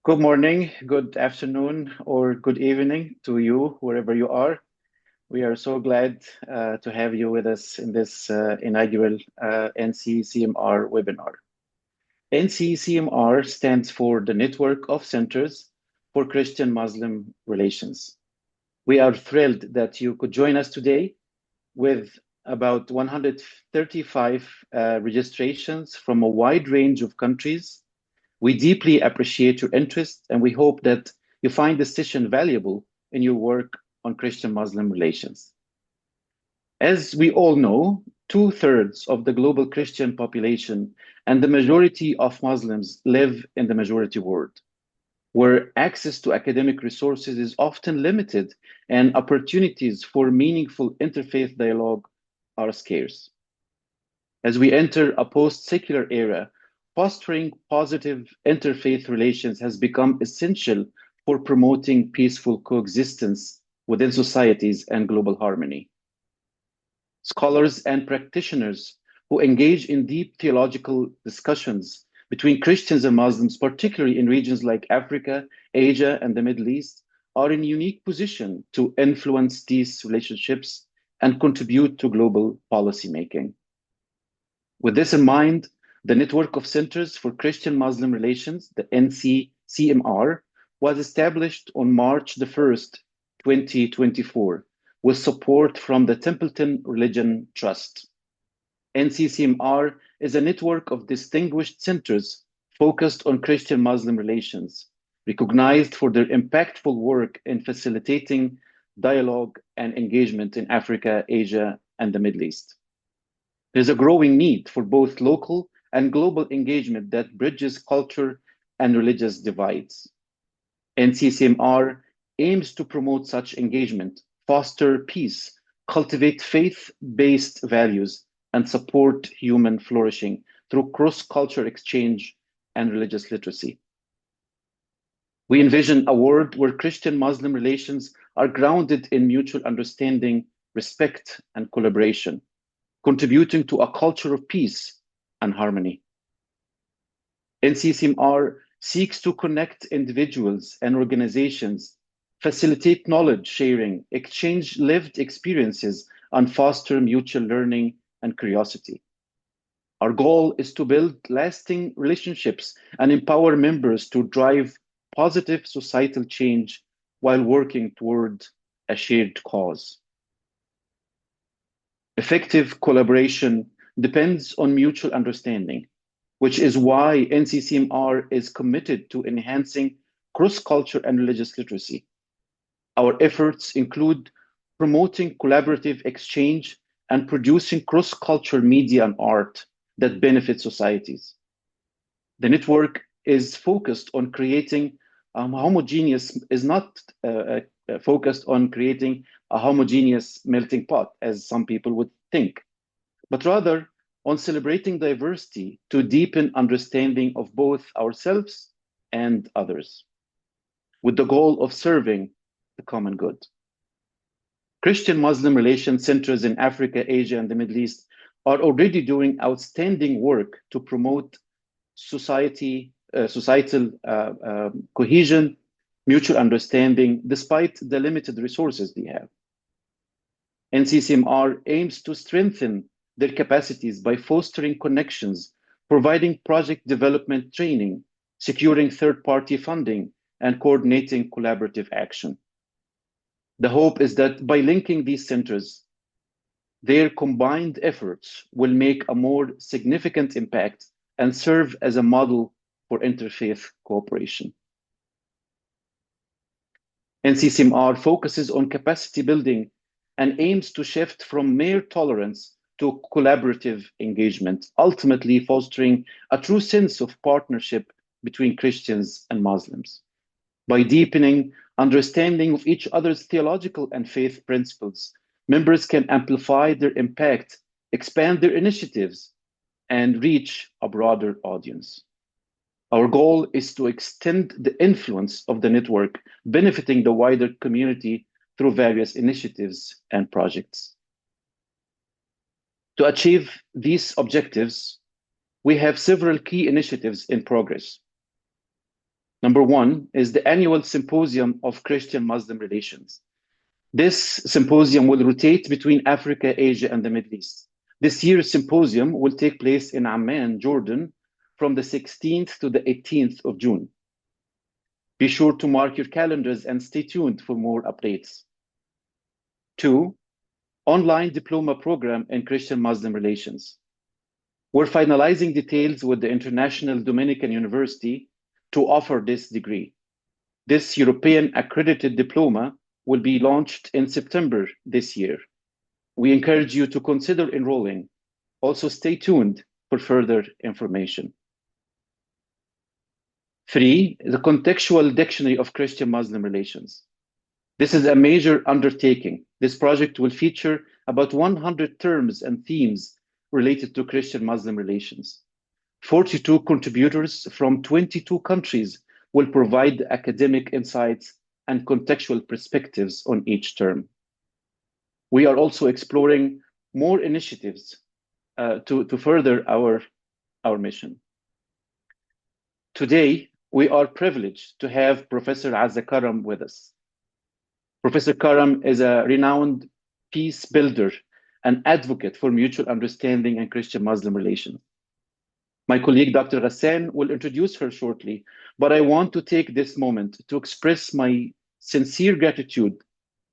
Good morning, good afternoon, or good evening to you, wherever you are. We are so glad to have you with us in this inaugural NCCMR webinar. NCCMR stands for the Network of Centers for Christian-Muslim Relations. We are thrilled that you could join us today with about 135 registrations from a wide range of countries. We deeply appreciate your interest, and we hope that you find this session valuable in your work on Christian-Muslim relations. As we all know, two-thirds of the global Christian population and the majority of Muslims live in the majority world, where access to academic resources is often limited and opportunities for meaningful interfaith dialogue are scarce. As we enter a post-secular era, fostering positive interfaith relations has become essential for promoting peaceful coexistence within societies and global harmony. Scholars and practitioners who engage in deep theological discussions between Christians and Muslims, particularly in regions like Africa, Asia, and the Middle East, are in a unique position to influence these relationships and contribute to global policymaking. With this in mind, the Network of Centers for Christian-Muslim Relations, the Nccmr, was established on March the 1st, 2024, with support from the Templeton Religion Trust. Nccmr is a network of distinguished centers focused on Christian-Muslim relations, recognized for their impactful work in facilitating dialogue and engagement in Africa, Asia, and the Middle East. There's a growing need for both local and global engagement that bridges culture and religious divides. NCCMR aims to promote such engagement, foster peace, cultivate faith-based values, and support human flourishing through cross-cultural exchange and religious literacy. We envision a world where Christian-Muslim relations are grounded in mutual understanding, respect, and collaboration, contributing to a culture of peace and harmony. NCCMR seeks to connect individuals and organizations, facilitate knowledge sharing, exchange lived experiences, and foster mutual learning and curiosity. Our goal is to build lasting relationships and empower members to drive positive societal change while working toward a shared cause. Effective collaboration depends on mutual understanding, which is why NCCMR is committed to enhancing cross-cultural and religious literacy. Our efforts include promoting collaborative exchange and producing cross-cultural media and art that benefit societies. The network is focused on creating focused on creating a homogeneous melting pot, as some people would think, but rather on celebrating diversity to deepen understanding of both ourselves and others, with the goal of serving the common good. Christian-Muslim relations centers in Africa, Asia, and the Middle East are already doing outstanding work to promote societal cohesion, mutual understanding, despite the limited resources they have. NCCMR aims to strengthen their capacities by fostering connections, providing project development training, securing third-party funding, and coordinating collaborative action. The hope is that by linking these centers, their combined efforts will make a more significant impact and serve as a model for interfaith cooperation. NCCMR focuses on capacity building and aims to shift from mere tolerance to collaborative engagement, ultimately fostering a true sense of partnership between Christians and Muslims. By deepening understanding of each other's theological and faith principles, members can amplify their impact, expand their initiatives, and reach a broader audience. Our goal is to extend the influence of the network, benefiting the wider community through various initiatives and projects. To achieve these objectives, we have several key initiatives in progress. Number one is the annual Symposium of Christian-Muslim Relations. This symposium will rotate between Africa, Asia, and the Middle East. This year's symposium will take place in Amman, Jordan, from the 16th to the 18th of June. Be sure to mark your calendars and stay tuned for more updates. Two, online diploma program in Christian-Muslim relations. We're finalizing details with the International Dominican University to offer this degree. This European accredited diploma will be launched in September this year. We encourage you to consider enrolling. Also, stay tuned for further information. Three, the Contextual Dictionary of Christian-Muslim Relations. This is a major undertaking. This project will feature about 100 terms and themes related to Christian-Muslim relations. 42 contributors from 22 countries will provide academic insights and contextual perspectives on each term. We are also exploring more initiatives to further our mission. Today, we are privileged to have Professor Azza Karam with us. Professor Karam is a renowned peace builder and advocate for mutual understanding and Christian-Muslim relations. My colleague, Dr. Ghassan, will introduce her shortly, but I want to take this moment to express my sincere gratitude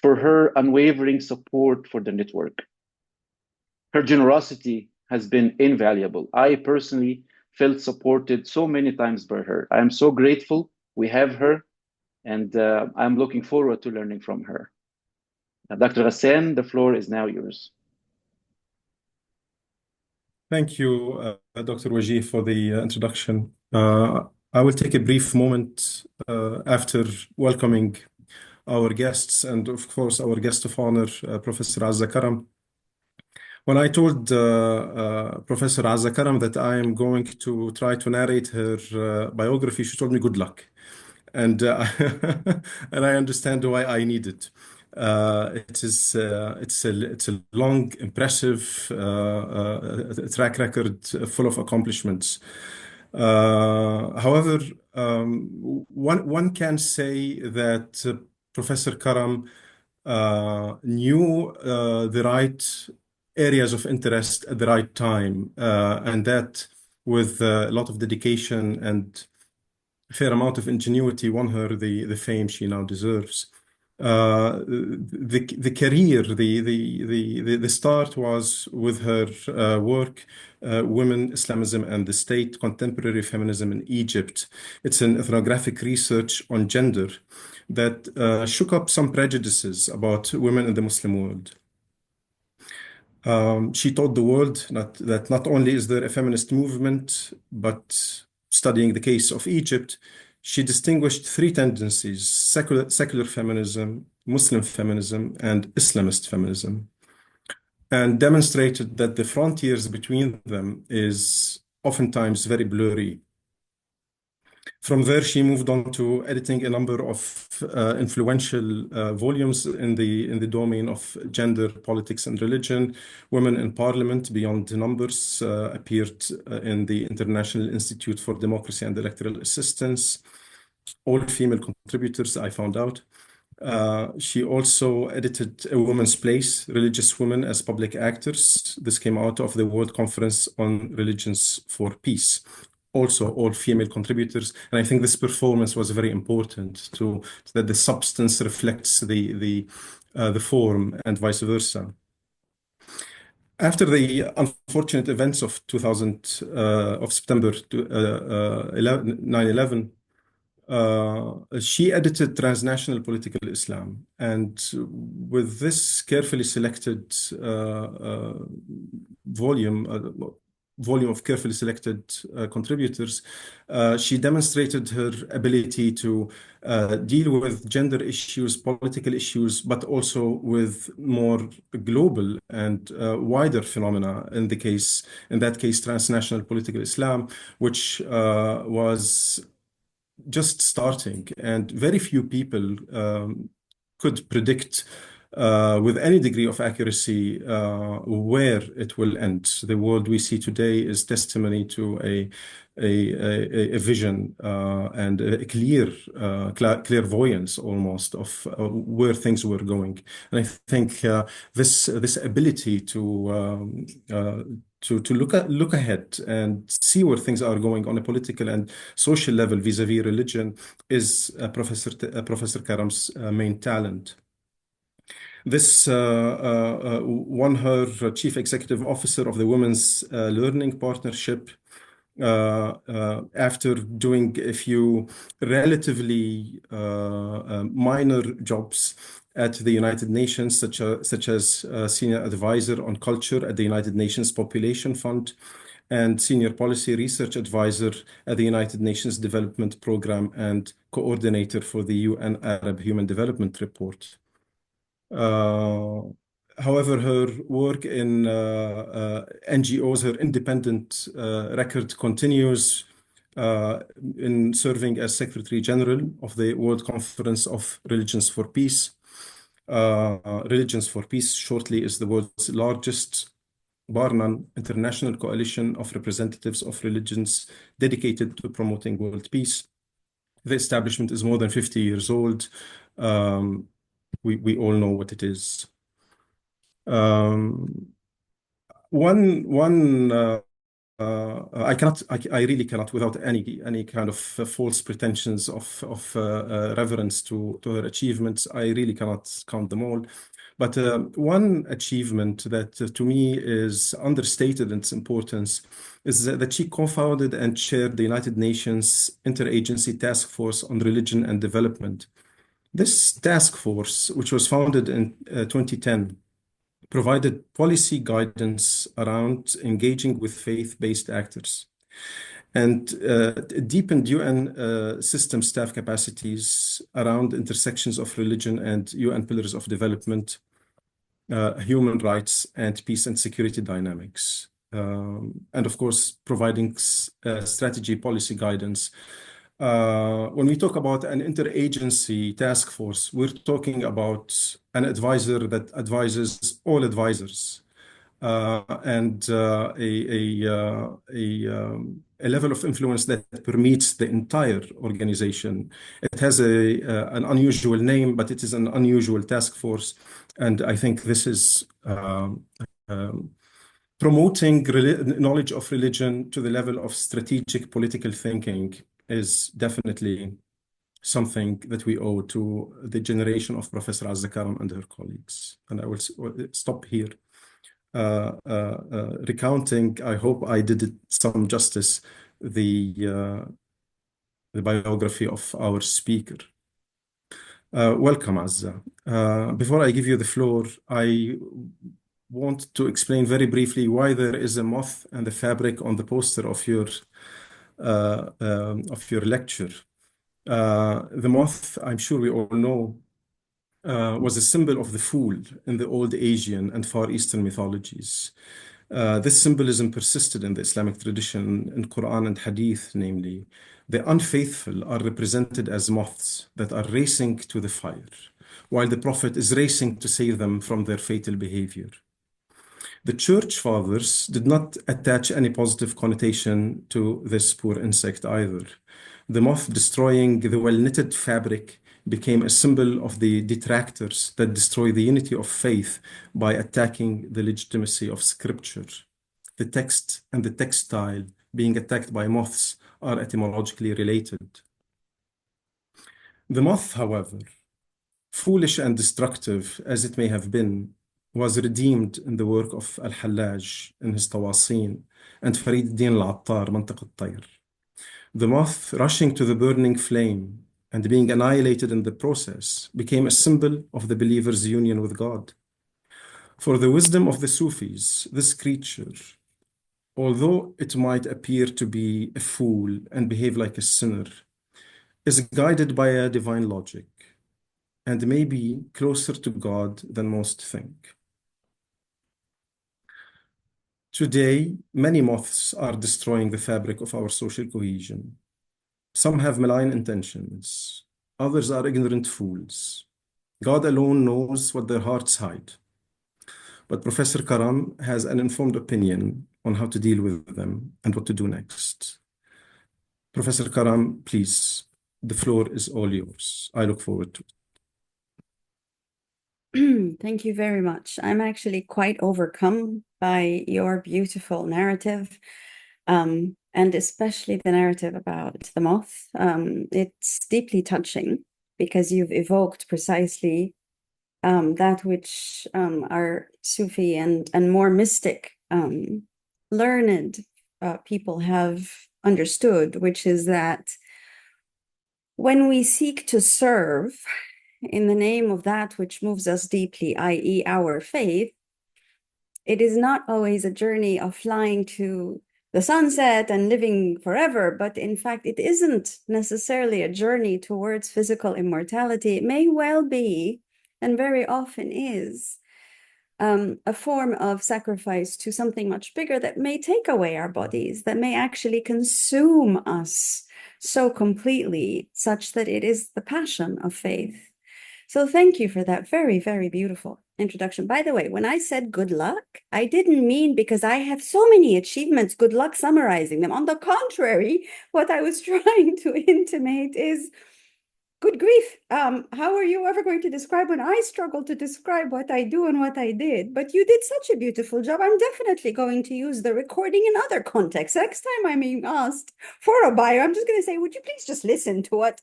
for her unwavering support for the network. Her generosity has been invaluable. I personally felt supported so many times by her. I am so grateful we have her, and I'm looking forward to learning from her. Dr. Ghassan, the floor is now yours. Thank you, Dr. Wajih, for the introduction. I will take a brief moment after welcoming our guests and, of course, our guest of honor, Professor Azza Karam. When I told Professor Azza Karam that I am going to try to narrate her biography, she told me good luck. And and I understand why I need it. It's a long, impressive track record full of accomplishments. However, one can say that Professor Karam knew the right areas of interest at the right time, and that with a lot of dedication and a fair amount of ingenuity won her the fame she now deserves. The career, the start was with her work, Women, Islamism and the State, Contemporary Feminism in Egypt. It's an ethnographic research on gender that shook up some prejudices about women in the Muslim world. She told the world that not only is there a feminist movement, but studying the case of Egypt, she distinguished three tendencies: secular feminism, Muslim feminism, and Islamist feminism, and demonstrated that the frontiers between them is oftentimes very blurry. From there, she moved on to editing a number of influential volumes in the domain of gender, politics, and religion. Women in Parliament, Beyond the Numbers, appeared in the International Institute for Democracy and Electoral Assistance. All female contributors, I found out. She also edited A Woman's Place, Religious Women as Public Actors. This came out of the World Conference on Religions for Peace. Also all female contributors, and I think this performance was very important to that the substance reflects the form and vice versa. After the unfortunate events of September 9/11, she edited Transnational Political Islam, and with this carefully selected volume of carefully selected contributors, she demonstrated her ability to deal with gender issues, political issues, but also with more global and wider phenomena. In that case, transnational political Islam, which was just starting, and very few people could predict with any degree of accuracy where it will end. The world we see today is testimony to a vision and a clairvoyance almost of where things were going. And I think this ability to look ahead and see where things are going on a political and social level vis-a-vis religion is Professor Karam's main talent. This won her Chief Executive Officer of the Women's Learning Partnership after doing a few relatively minor jobs at the United Nations, such as Senior Advisor on Culture at the United Nations Population Fund and Senior Policy Research Advisor at the United Nations Development Programme and Coordinator for the UN Arab Human Development Report. However, her work in NGOs, her independent record continues in serving as Secretary General of the World Conference of Religions for Peace. Religions for Peace shortly is the world's largest, bar none, international coalition of representatives of religions dedicated to promoting world peace. The establishment is more than 50 years old. We all know what it is. I really cannot, without any kind of false pretensions of reverence to her achievements, I really cannot count them all. But one achievement that to me is understated in its importance is that she co-founded and chaired the United Nations Interagency Task Force on Religion and Development. This task force, which was founded in 2010, provided policy guidance around engaging with faith-based actors and deepened UN system staff capacities around intersections of religion and UN pillars of development, human rights, and peace and security dynamics. And of course, providing strategy policy guidance. When we talk about an interagency task force, we're talking about an advisor that advises all advisors and a level of influence that permeates the entire organization. It has an unusual name, but it is an unusual task force. And I think this is promoting knowledge of religion to the level of strategic political thinking is definitely something that we owe to the generation of Professor Azza Karam and her colleagues. And I will stop here recounting, I hope I did it some justice, the biography of our speaker. Welcome, Azza. Before I give you the floor, I want to explain very briefly why there is a moth and the fabric on the poster of your lecture. The moth, I'm sure we all know, was a symbol of the fool in the old Asian and Far Eastern mythologies. This symbolism persisted in the Islamic tradition in Quran and Hadith, namely. The unfaithful are represented as moths that are racing to the fire, while the Prophet is racing to save them from their fatal behavior. The church fathers did not attach any positive connotation to this poor insect either. The moth destroying the well-knitted fabric became a symbol of the detractors that destroy the unity of faith by attacking the legitimacy of scripture. The text and the textile being attacked by moths are etymologically related. The moth, however, foolish and destructive as it may have been, was redeemed in the work of Al-Hallaj in his Tawasin and Farid al-Din al-Attar, Mantiq al-Tayr. The moth rushing to the burning flame and being annihilated in the process became a symbol of the believer's union with God. For the wisdom of the Sufis, this creature, although it might appear to be a fool and behave like a sinner, is guided by a divine logic and may be closer to God than most think. Today, many moths are destroying the fabric of our social cohesion. Some have malign intentions. Others are ignorant fools. God alone knows what their hearts hide. But Professor Karam has an informed opinion on how to deal with them and what to do next. Professor Karam, please, the floor is all yours. I look forward to it. Thank you very much. I'm actually quite overcome by your beautiful narrative, and especially the narrative about the moth. It's deeply touching because you've evoked precisely that which our Sufi and more mystic, learned people have understood, which is that when we seek to serve in the name of that which moves us deeply, i.e., our faith, it is not always a journey of flying to the sunset and living forever, but in fact, it isn't necessarily a journey towards physical immortality. It may well be, and very often is, a form of sacrifice to something much bigger that may take away our bodies, that may actually consume us so completely, such that it is the passion of faith. So thank you for that very, very beautiful introduction. By the way, when I said good luck, I didn't mean because I have so many achievements, good luck summarizing them. On the contrary, what I was trying to intimate is, good grief, how are you ever going to describe when I struggle to describe what I do and what I did? But you did such a beautiful job. I'm definitely going to use the recording in other contexts. Next time I'm being asked for a bio, I'm just going to say, would you please just listen to what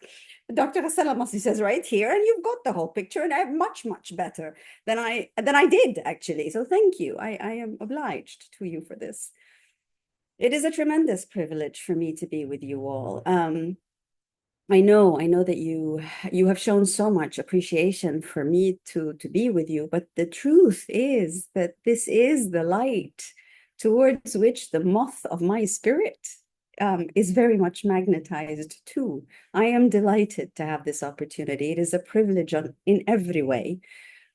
Dr. Hassan Al-Masri says right here, and you've got the whole picture, and I have much, much better than I did, actually. So thank you. I am obliged to you for this. It is a tremendous privilege for me to be with you all. I know that you have shown so much appreciation for me to be with you, but the truth is that this is the light towards which the moth of my spirit is very much magnetized too. I am delighted to have this opportunity. It is a privilege in every way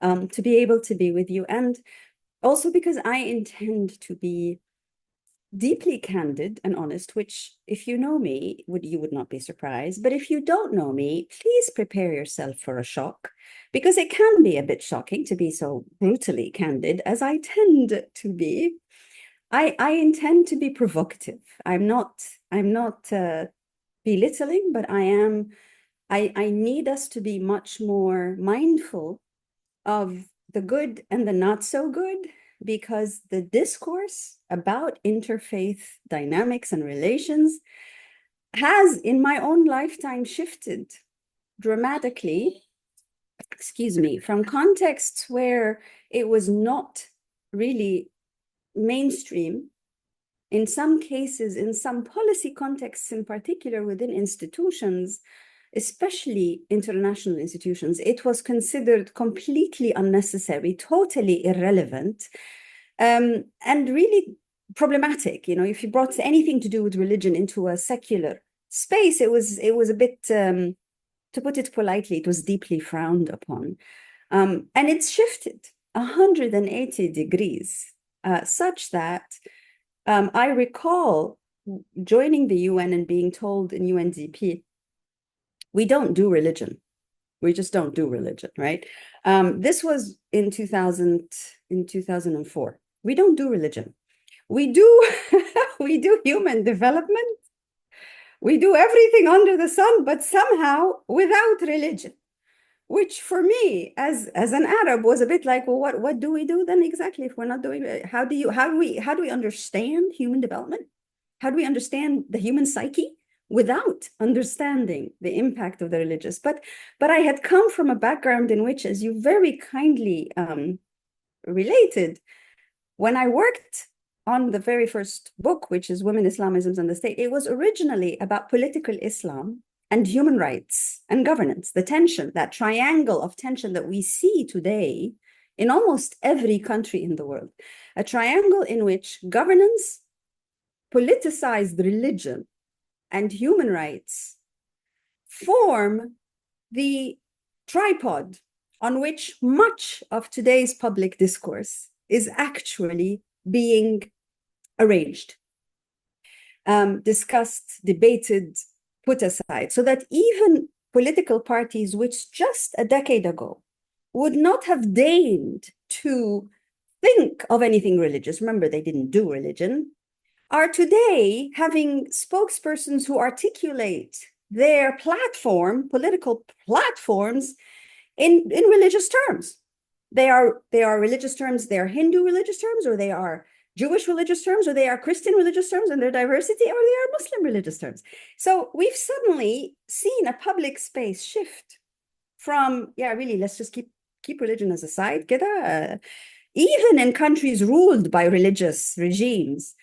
to be able to be with you, and also because I intend to be deeply candid and honest, which if you know me, you would not be surprised. But if you don't know me, please prepare yourself for a shock, because it can be a bit shocking to be so brutally candid as I tend to be. I intend to be provocative. I'm not belittling, but I need us to be much more mindful of the good and the not so good, because the discourse about interfaith dynamics and relations has, in my own lifetime, shifted dramatically, from contexts where it was not really mainstream. In some cases, in some policy contexts in particular within institutions, especially international institutions, it was considered completely unnecessary, totally irrelevant, and really problematic. You know, if you brought anything to do with religion into a secular space, it was a bit, to put it politely, it was deeply frowned upon. And it's shifted 180 degrees, such that I recall joining the UN and being told in UNDP, we don't do religion. We just don't do religion, right? This was in 2004. We don't do religion. We do we do human development. We do everything under the sun, but somehow without religion. Which for me, as an Arab, was a bit like, well, what do we do then exactly if we're not doing it? How do we understand human development? How do we understand the human psyche without understanding the impact of the religious? But I had come from a background in which, as you very kindly related, when I worked on the very first book, which is Women, Islamisms, and the State, it was originally about political Islam and human rights and governance, the tension, that triangle of tension that we see today in almost every country in the world, a triangle in which governance, politicized religion, and human rights form the tripod on which much of today's public discourse is actually being arranged, discussed, debated, put aside, so that even political parties which just a decade ago would not have deigned to think of anything religious, remember they didn't do religion, are today having spokespersons who articulate their platform, political platforms, in religious terms. They are religious terms, they are Hindu religious terms, or they are Jewish religious terms, or they are Christian religious terms and their diversity, or they are Muslim religious terms. So we've suddenly seen a public space shift from, yeah, really, let's just keep religion as a side, even in countries ruled by religious regimes,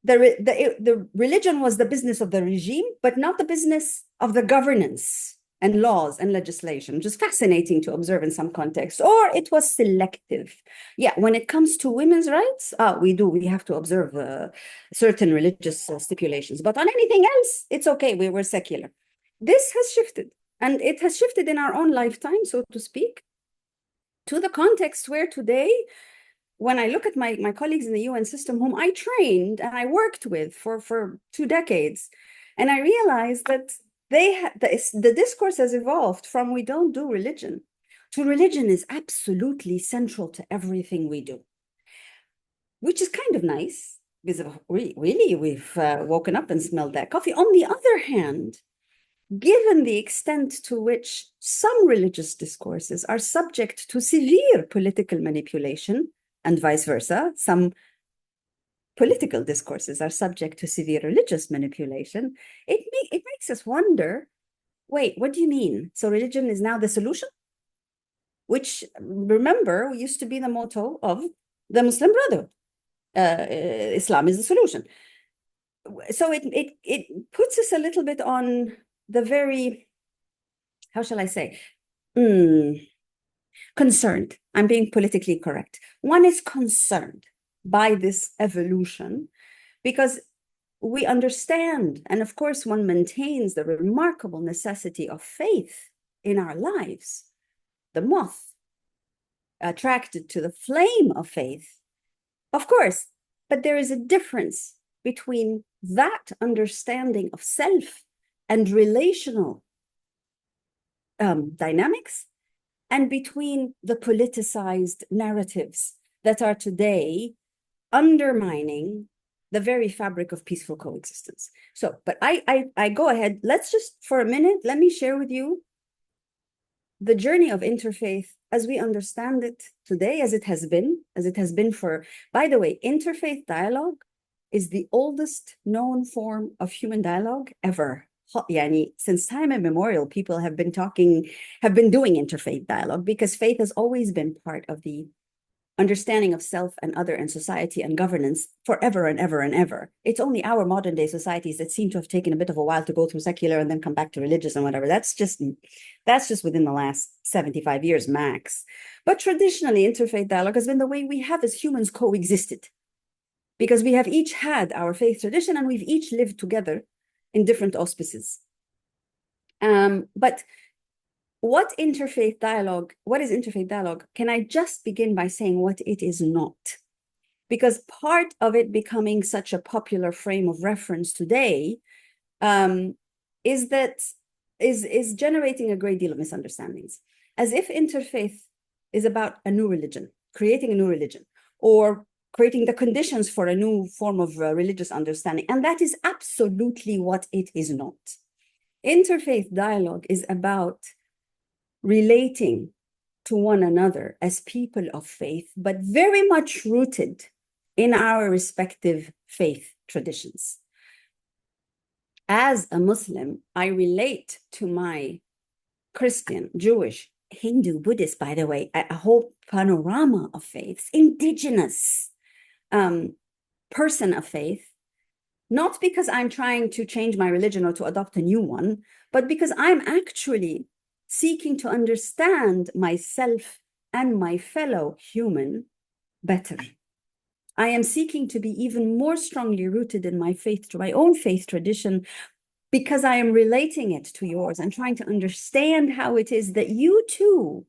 the religion was the business of the regime, but not the business of the governance and laws and legislation, which is fascinating to observe in some contexts. Or it was selective. Yeah, when it comes to women's rights, we have to observe certain religious stipulations. But on anything else, it's okay, we're secular. This has shifted, and it has shifted in our own lifetime, so to speak, to the context where today, when I look at my colleagues in the UN system, whom I trained and I worked with for 2 decades, and I realized that the discourse has evolved from we don't do religion to religion is absolutely central to everything we do, which is kind of nice because really we've woken up and smelled that coffee. On the other hand, given the extent to which some religious discourses are subject to severe political manipulation, and vice versa, some political discourses are subject to severe religious manipulation, it makes us wonder, wait, what do you mean? So religion is now the solution? Which, remember, used to be the motto of the Muslim Brotherhood. Islam is the solution. So it puts us a little bit on the very, how shall I say, concerned. I'm being politically correct. One is concerned by this evolution because we understand, and of course one maintains the remarkable necessity of faith in our lives. The moth attracted to the flame of faith, of course, but there is a difference between that understanding of self and relational dynamics and between the politicized narratives that are today undermining the very fabric of peaceful coexistence. So, but I go ahead, let's just, for a minute, let me share with you the journey of interfaith as we understand it today, as it has been for, by the way, interfaith dialogue is the oldest known form of human dialogue ever. Yani, since time immemorial, people have been doing interfaith dialogue because faith has always been part of the understanding of self and other and society and governance forever and ever and ever. It's only our modern day societies that seem to have taken a bit of a while to go through secular and then come back to religious and whatever. That's just within the last 75 years max. But traditionally, interfaith dialogue has been the way we have as humans coexisted, because we have each had our faith tradition and we've each lived together in different auspices. But what is interfaith dialogue? Can I just begin by saying what it is not? Because part of it becoming such a popular frame of reference today is generating a great deal of misunderstandings, as if interfaith is about a new religion, creating a new religion, or creating the conditions for a new form of religious understanding. And that is absolutely what it is not. Interfaith dialogue is about relating to one another as people of faith, but very much rooted in our respective faith traditions. As a Muslim, I relate to my Christian, Jewish, Hindu, Buddhist, by the way, a whole panorama of faiths, indigenous person of faith, not because I'm trying to change my religion or to adopt a new one, but because I'm actually seeking to understand myself and my fellow human better. I am seeking to be even more strongly rooted in my faith, to my own faith tradition, because I am relating it to yours and trying to understand how it is that you too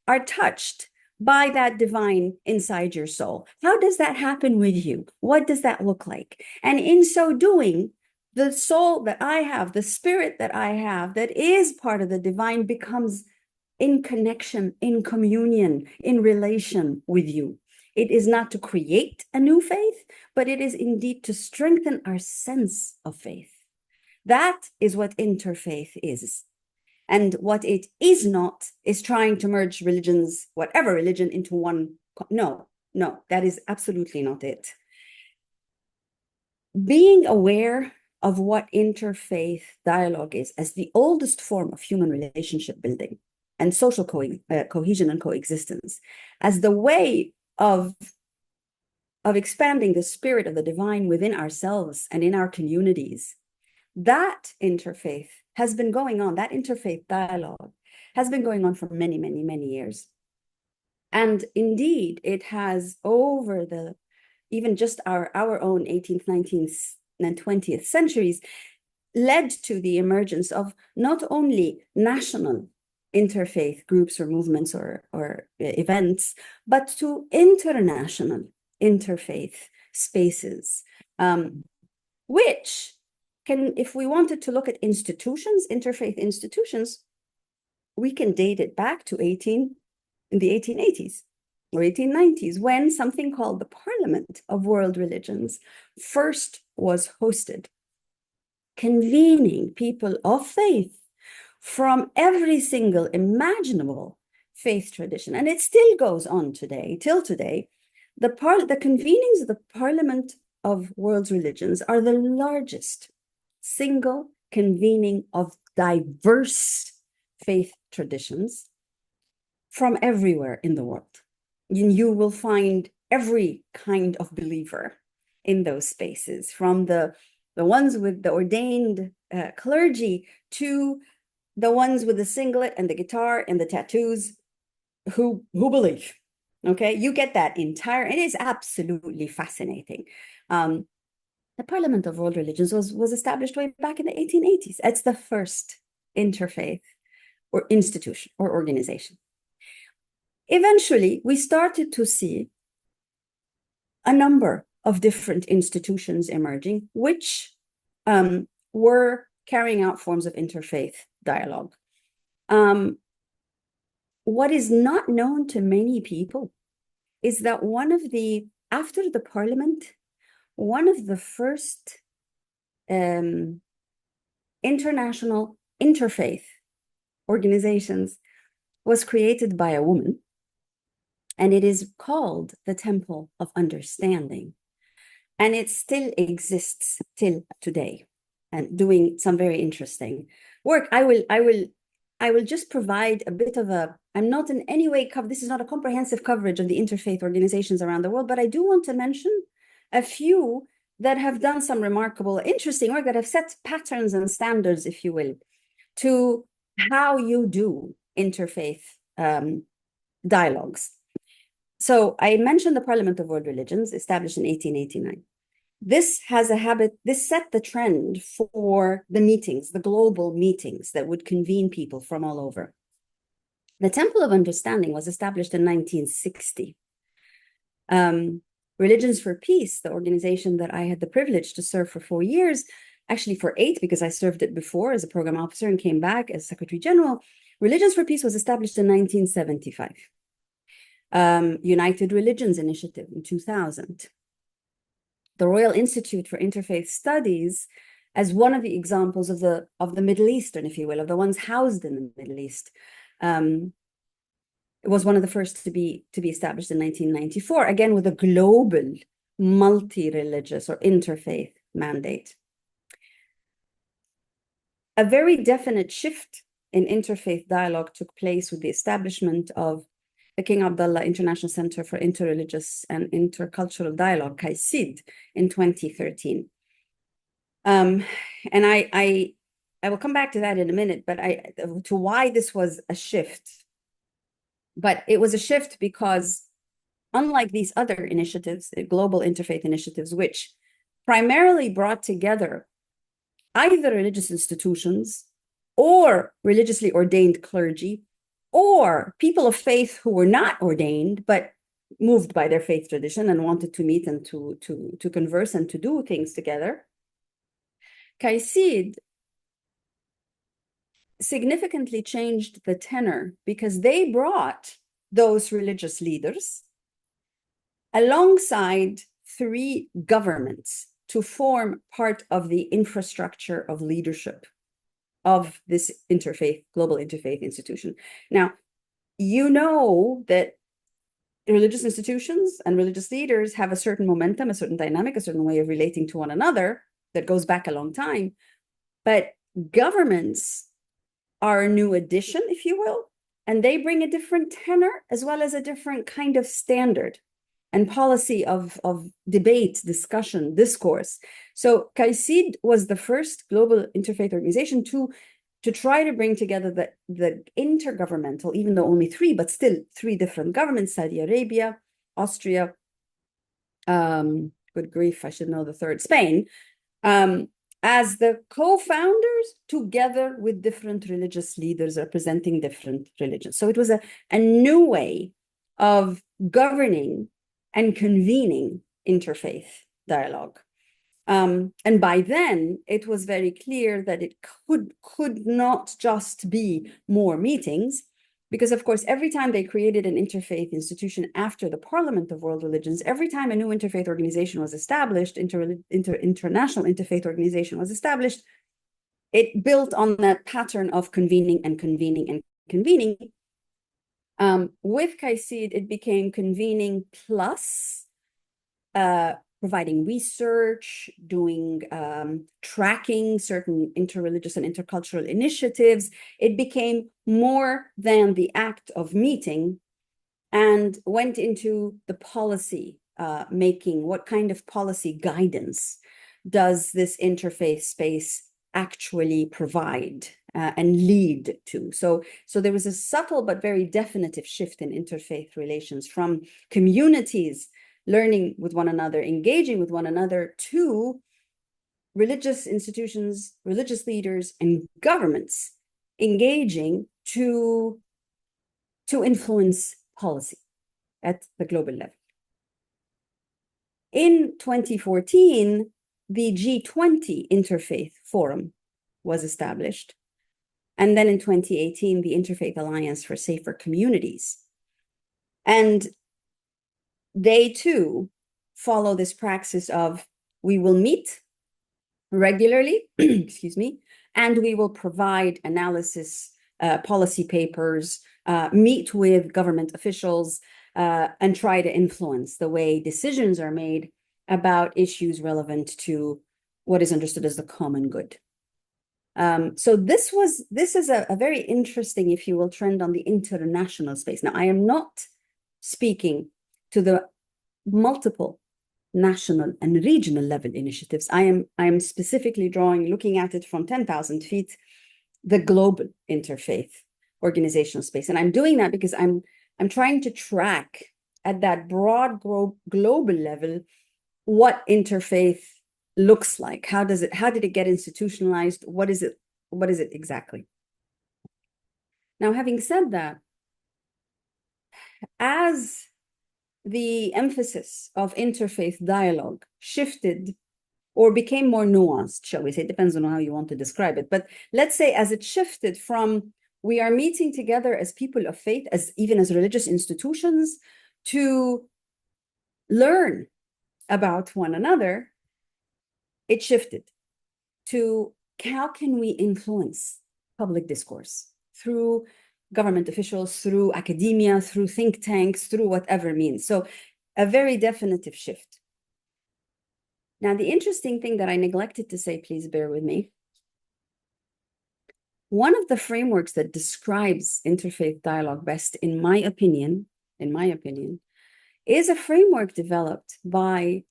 are touched by that divine inside your soul. How does that happen with you? What does that look like? And in so doing, the soul that I have, the spirit that I have, that is part of the divine, becomes in connection, in communion, in relation with you. It is not to create a new faith, but it is indeed to strengthen our sense of faith. That is what interfaith is. And what it is not is trying to merge religions, whatever religion, into one. No, that is absolutely not it. Being aware of what interfaith dialogue is as the oldest form of human relationship building and social cohesion and coexistence, as the way of expanding the spirit of the divine within ourselves and in our communities, that interfaith has been going on, that interfaith dialogue has been going on for many, many, many years. And indeed, it has over the, even just our own 18th, 19th, and 20th centuries, led to the emergence of not only national interfaith groups or movements or events, but to international interfaith spaces, which can, if we wanted to look at institutions, interfaith institutions, we can date it back to in the 1880s or 1890s, when something called the Parliament of World Religions first was hosted, convening people of faith from every single imaginable faith tradition. And it still goes on today, till today. The convenings of the Parliament of World Religions are the largest single convening of diverse faith traditions from everywhere in the world. You will find every kind of believer in those spaces, from the ones with the ordained clergy to the ones with the singlet and the guitar and the tattoos who believe. Okay, you get that entire, it is absolutely fascinating. The Parliament of World Religions was established way back in the 1880s. It's the first interfaith or institution or organization. Eventually, we started to see a number of different institutions emerging, which were carrying out forms of interfaith dialogue. What is not known to many people is that after the Parliament, one of the first international interfaith organizations was created by a woman, and it is called the Temple of Understanding. And it still exists till today and doing some very interesting work. I will just provide a bit of I'm not in any way this is not a comprehensive coverage of the interfaith organizations around the world, but I do want to mention a few that have done some remarkable, interesting work, that have set patterns and standards, if you will, to how you do interfaith dialogues. So I mentioned the Parliament of World Religions, established in 1889. This set the trend for the meetings, the global meetings that would convene people from all over. The Temple of Understanding was established in 1960. Religions for Peace, the organization that I had the privilege to serve for 4 years, actually for 8, because I served it before as a program officer and came back as Secretary General. Religions for Peace was established in 1975. United Religions Initiative in 2000. The Royal Institute for Interfaith Studies, as one of the examples of the Middle Eastern, if you will, of the ones housed in the Middle East, it was one of the first to be established in 1994, again with a global, multi-religious or interfaith mandate. A very definite shift in interfaith dialogue took place with the establishment of the King Abdullah International Center for Interreligious and Intercultural Dialogue, CICID, in 2013. And I will come back to that in a minute, but to why this was a shift. But it was a shift because, unlike these other initiatives, global interfaith initiatives, which primarily brought together either religious institutions or religiously ordained clergy, or people of faith who were not ordained, but moved by their faith tradition and wanted to meet and to converse and to do things together, CICID significantly changed the tenor because they brought those religious leaders alongside three governments to form part of the infrastructure of leadership of this global interfaith institution. Now, you know that religious institutions and religious leaders have a certain momentum, a certain dynamic, a certain way of relating to one another that goes back a long time. But governments are a new addition, if you will, and they bring a different tenor as well as a different kind of standard and policy of debate, discussion, discourse. So CAICID was the first global interfaith organization to try to bring together the intergovernmental, even though only three, but still three different governments, Saudi Arabia, Austria, good grief, I should know the third, Spain, as the co-founders together with different religious leaders representing different religions. So it was a new way of governing and convening interfaith dialogue. And by then, it was very clear that it could not just be more meetings, because, of course, every time they created an interfaith institution after the Parliament of World Religions, every time a new interfaith organization was established, international interfaith organization was established, it built on that pattern of convening and convening and convening. With CAICID, it became convening plus providing research, doing tracking certain interreligious and intercultural initiatives. It became more than the act of meeting and went into the policy making. What kind of policy guidance does this interfaith space actually provide and lead to? So there was a subtle but very definitive shift in interfaith relations from communities learning with one another, engaging with one another, to religious institutions, religious leaders, and governments engaging to influence policy at the global level. In 2014, the G20 Interfaith Forum was established. And then in 2018, the Interfaith Alliance for Safer Communities. And they too follow this praxis of we will meet regularly, excuse me, and we will provide analysis, policy papers, meet with government officials, and try to influence the way decisions are made about issues relevant to what is understood as the common good. So this is a very interesting, if you will, trend on the international space. Now, I am not speaking to the multiple national and regional level initiatives. I am specifically looking at it from 10,000 feet, the global interfaith organizational space. And I'm doing that because I'm trying to track at that broad global level what interfaith looks like. How did it get institutionalized? What is it exactly? Now, having said that, as the emphasis of interfaith dialogue shifted or became more nuanced, shall we say, it depends on how you want to describe it, but let's say as it shifted from we are meeting together as people of faith, even as religious institutions, to learn about one another, it shifted to how can we influence public discourse through government officials, through academia, through think tanks, through whatever means. So a very definitive shift. Now, the interesting thing that I neglected to say, please bear with me. One of the frameworks that describes interfaith dialogue best, in my opinion, is a framework developed by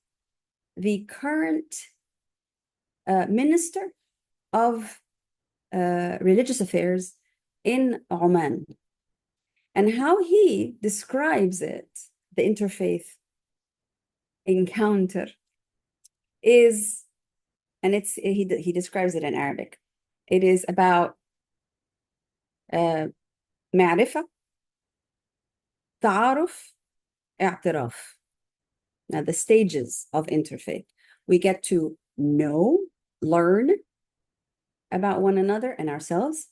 the current Minister of Religious Affairs in Oman, and how he describes it, the interfaith encounter, is, and he describes it in Arabic. It is about معرفة, تعارف, اعتراف. Now, the stages of interfaith. We get to know, learn about one another and ourselves.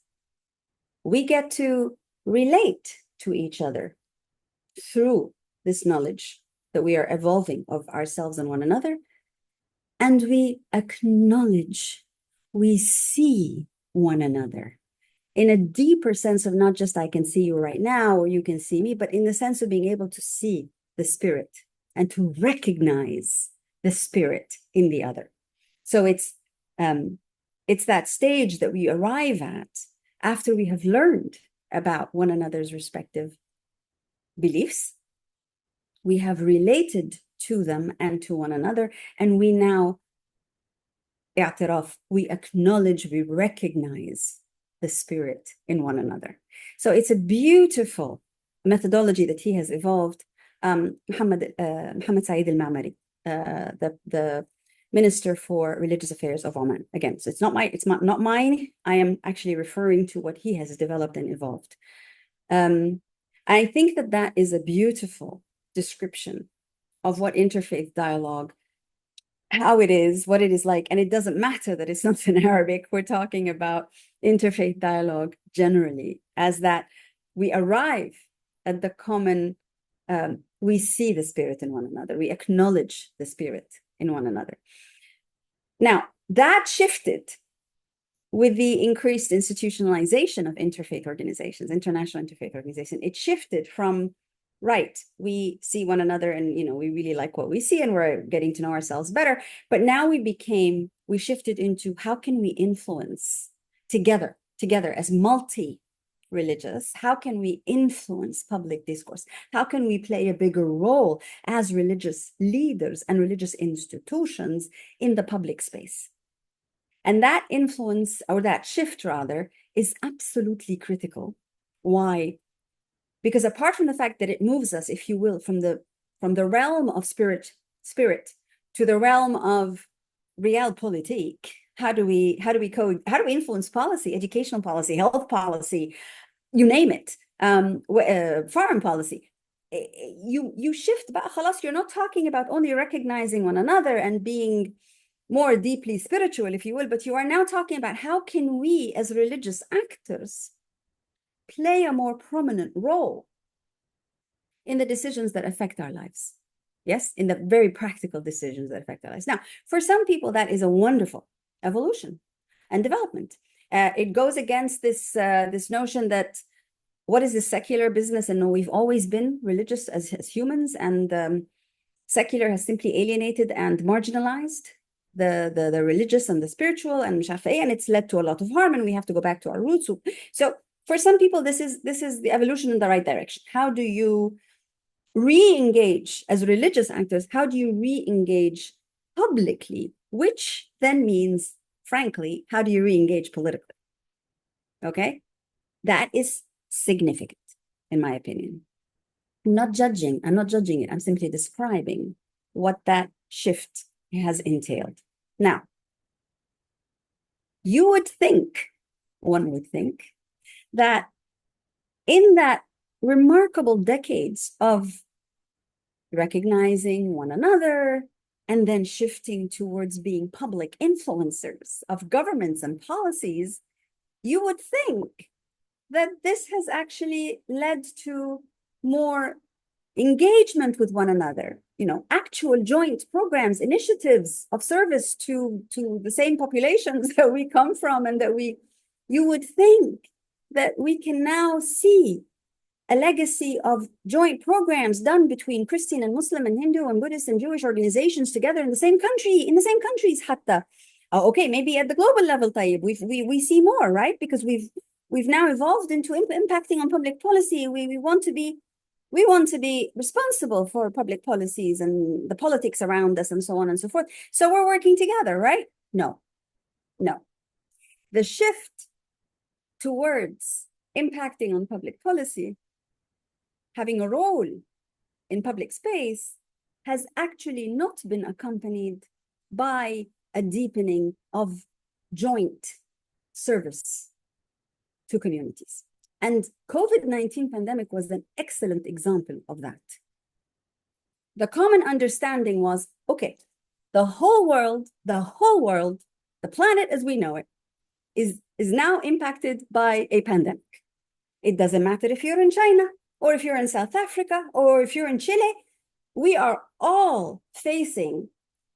we get to relate to each other through this knowledge that we are evolving of ourselves and one another. And we acknowledge, we see one another in a deeper sense of not just I can see you right now or you can see me, but in the sense of being able to see the spirit and to recognize the spirit in the other. So it's that stage that we arrive at after we have learned about one another's respective beliefs. We have related to them and to one another, and we now, we acknowledge, we recognize the spirit in one another. So it's a beautiful methodology that he has evolved. Muhammad Saeed al-Ma'mari, the Minister for Religious Affairs of Oman. Again, so it's not mine. I am actually referring to what he has developed and evolved. I think that is a beautiful description of what interfaith dialogue, how it is, what it is like. And it doesn't matter that it's not in Arabic. We're talking about interfaith dialogue generally, as that we arrive at the common, we see the spirit in one another. We acknowledge the spirit in one another. Now, that shifted with the increased institutionalization of interfaith organizations, international interfaith organizations. It shifted from, right, we see one another and, we really like what we see and we're getting to know ourselves better. But now we shifted into how can we influence together as multi-religious? How can we influence public discourse? How can we play a bigger role as religious leaders and religious institutions in the public space? And that influence, or that shift rather, is absolutely critical. Why? Because apart from the fact that it moves us, if you will, from the realm of spirit to the realm of realpolitik, how do we influence policy, educational policy, health policy, you name it, foreign policy? You shift, but khalas, you're not talking about only recognizing one another and being more deeply spiritual, if you will, but you are now talking about how can we as religious actors play a more prominent role in the decisions that affect our lives. Yes, in the very practical decisions that affect our lives. Now, for some people, that is a wonderful evolution and development. It goes against this notion that what is the secular business? And no, we've always been religious as humans, and secular has simply alienated and marginalized the religious and the spiritual and and it's led to a lot of harm, and we have to go back to our roots. So for some people, this is the evolution in the right direction. How do you re-engage as religious actors? How do you re-engage publicly? Which then means, frankly, how do you re-engage politically? Okay, that is significant, in my opinion. I'm not judging it. I'm simply describing what that shift has entailed. Now, one would think that in that remarkable decades of recognizing one another and then shifting towards being public influencers of governments and policies, you would think that this has actually led to more engagement with one another, actual joint programs, initiatives of service to the same populations that we come from, and that you would think that we can now see a legacy of joint programs done between Christian and Muslim and Hindu and Buddhist and Jewish organizations together in the same countries, hatta. Okay, maybe at the global level, Tayyib, we see more, right? Because we've now evolved into impacting on public policy. We want to be responsible for public policies and the politics around us and so on and so forth. So we're working together, right? No. The shift towards impacting on public policy, having a role in public space, has actually not been accompanied by a deepening of joint service to communities. And COVID-19 pandemic was an excellent example of that. The common understanding was, okay, the whole world, the planet as we know it, is now impacted by a pandemic. It doesn't matter if you're in China or if you're in South Africa or if you're in Chile. We are all facing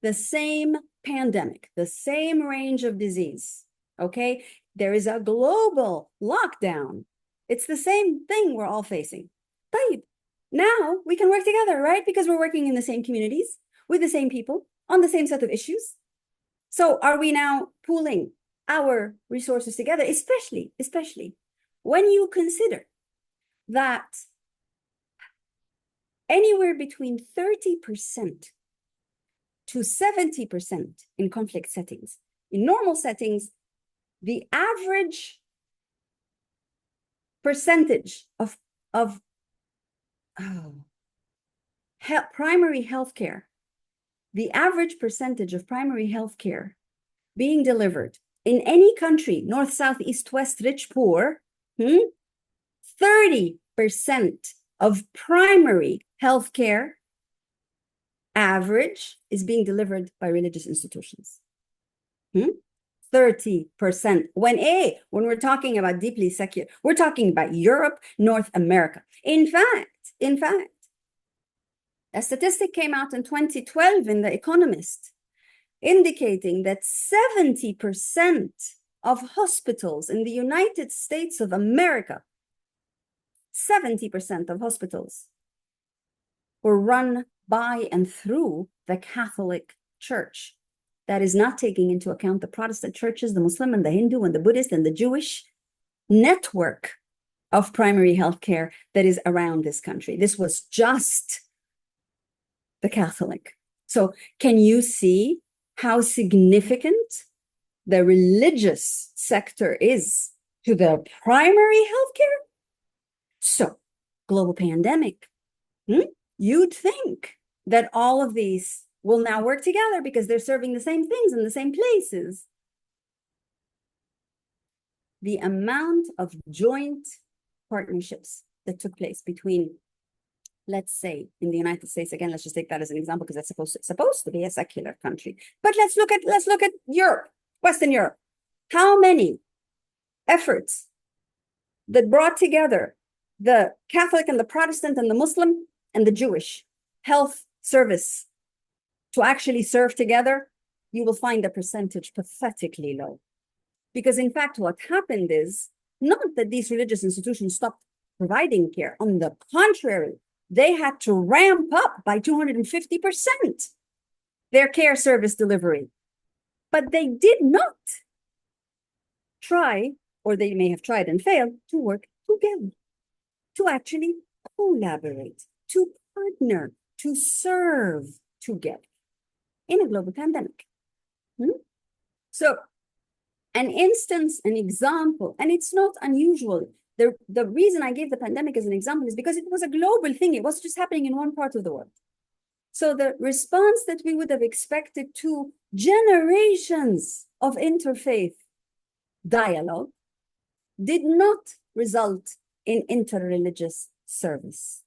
the same pandemic, the same range of disease, okay? There is a global lockdown. It's the same thing we're all facing. But now we can work together, right? Because we're working in the same communities, with the same people, on the same set of issues. So are we now pooling our resources together, especially when you consider that anywhere between 30% to 70% in conflict settings. In normal settings, the average percentage of primary healthcare, the average percentage of primary healthcare being delivered in any country, north, south, east, west, rich, poor, 30% of primary healthcare average is being delivered by religious institutions. 30%. When we're talking about deeply secular, we're talking about Europe, North America. In fact, a statistic came out in 2012 in The Economist indicating that 70% of hospitals in the United States of America, 70% of hospitals were run by and through the Catholic Church. That is not taking into account the Protestant churches, the Muslim and the Hindu and the Buddhist and the Jewish network of primary healthcare that is around this country. This was just the Catholic. So can you see how significant the religious sector is to the primary healthcare? So, global pandemic, you'd think that all of these will now work together because they're serving the same things in the same places. The amount of joint partnerships that took place between, let's say, in the United States, again, let's just take that as an example because that's supposed to be a secular country. But let's look at Europe, Western Europe. How many efforts that brought together the Catholic and the Protestant and the Muslim and the Jewish health service to actually serve together? You will find the percentage pathetically low. Because in fact, what happened is not that these religious institutions stopped providing care. On the contrary, they had to ramp up by 250% their care service delivery. But they did not try, or they may have tried and failed, to work together, to actually collaborate, to partner, to serve together in a global pandemic. So an instance, an example, and it's not unusual. The reason I gave the pandemic as an example is because it was a global thing. It wasn't just happening in one part of the world. So the response that we would have expected to generations of interfaith dialogue did not result in interreligious service.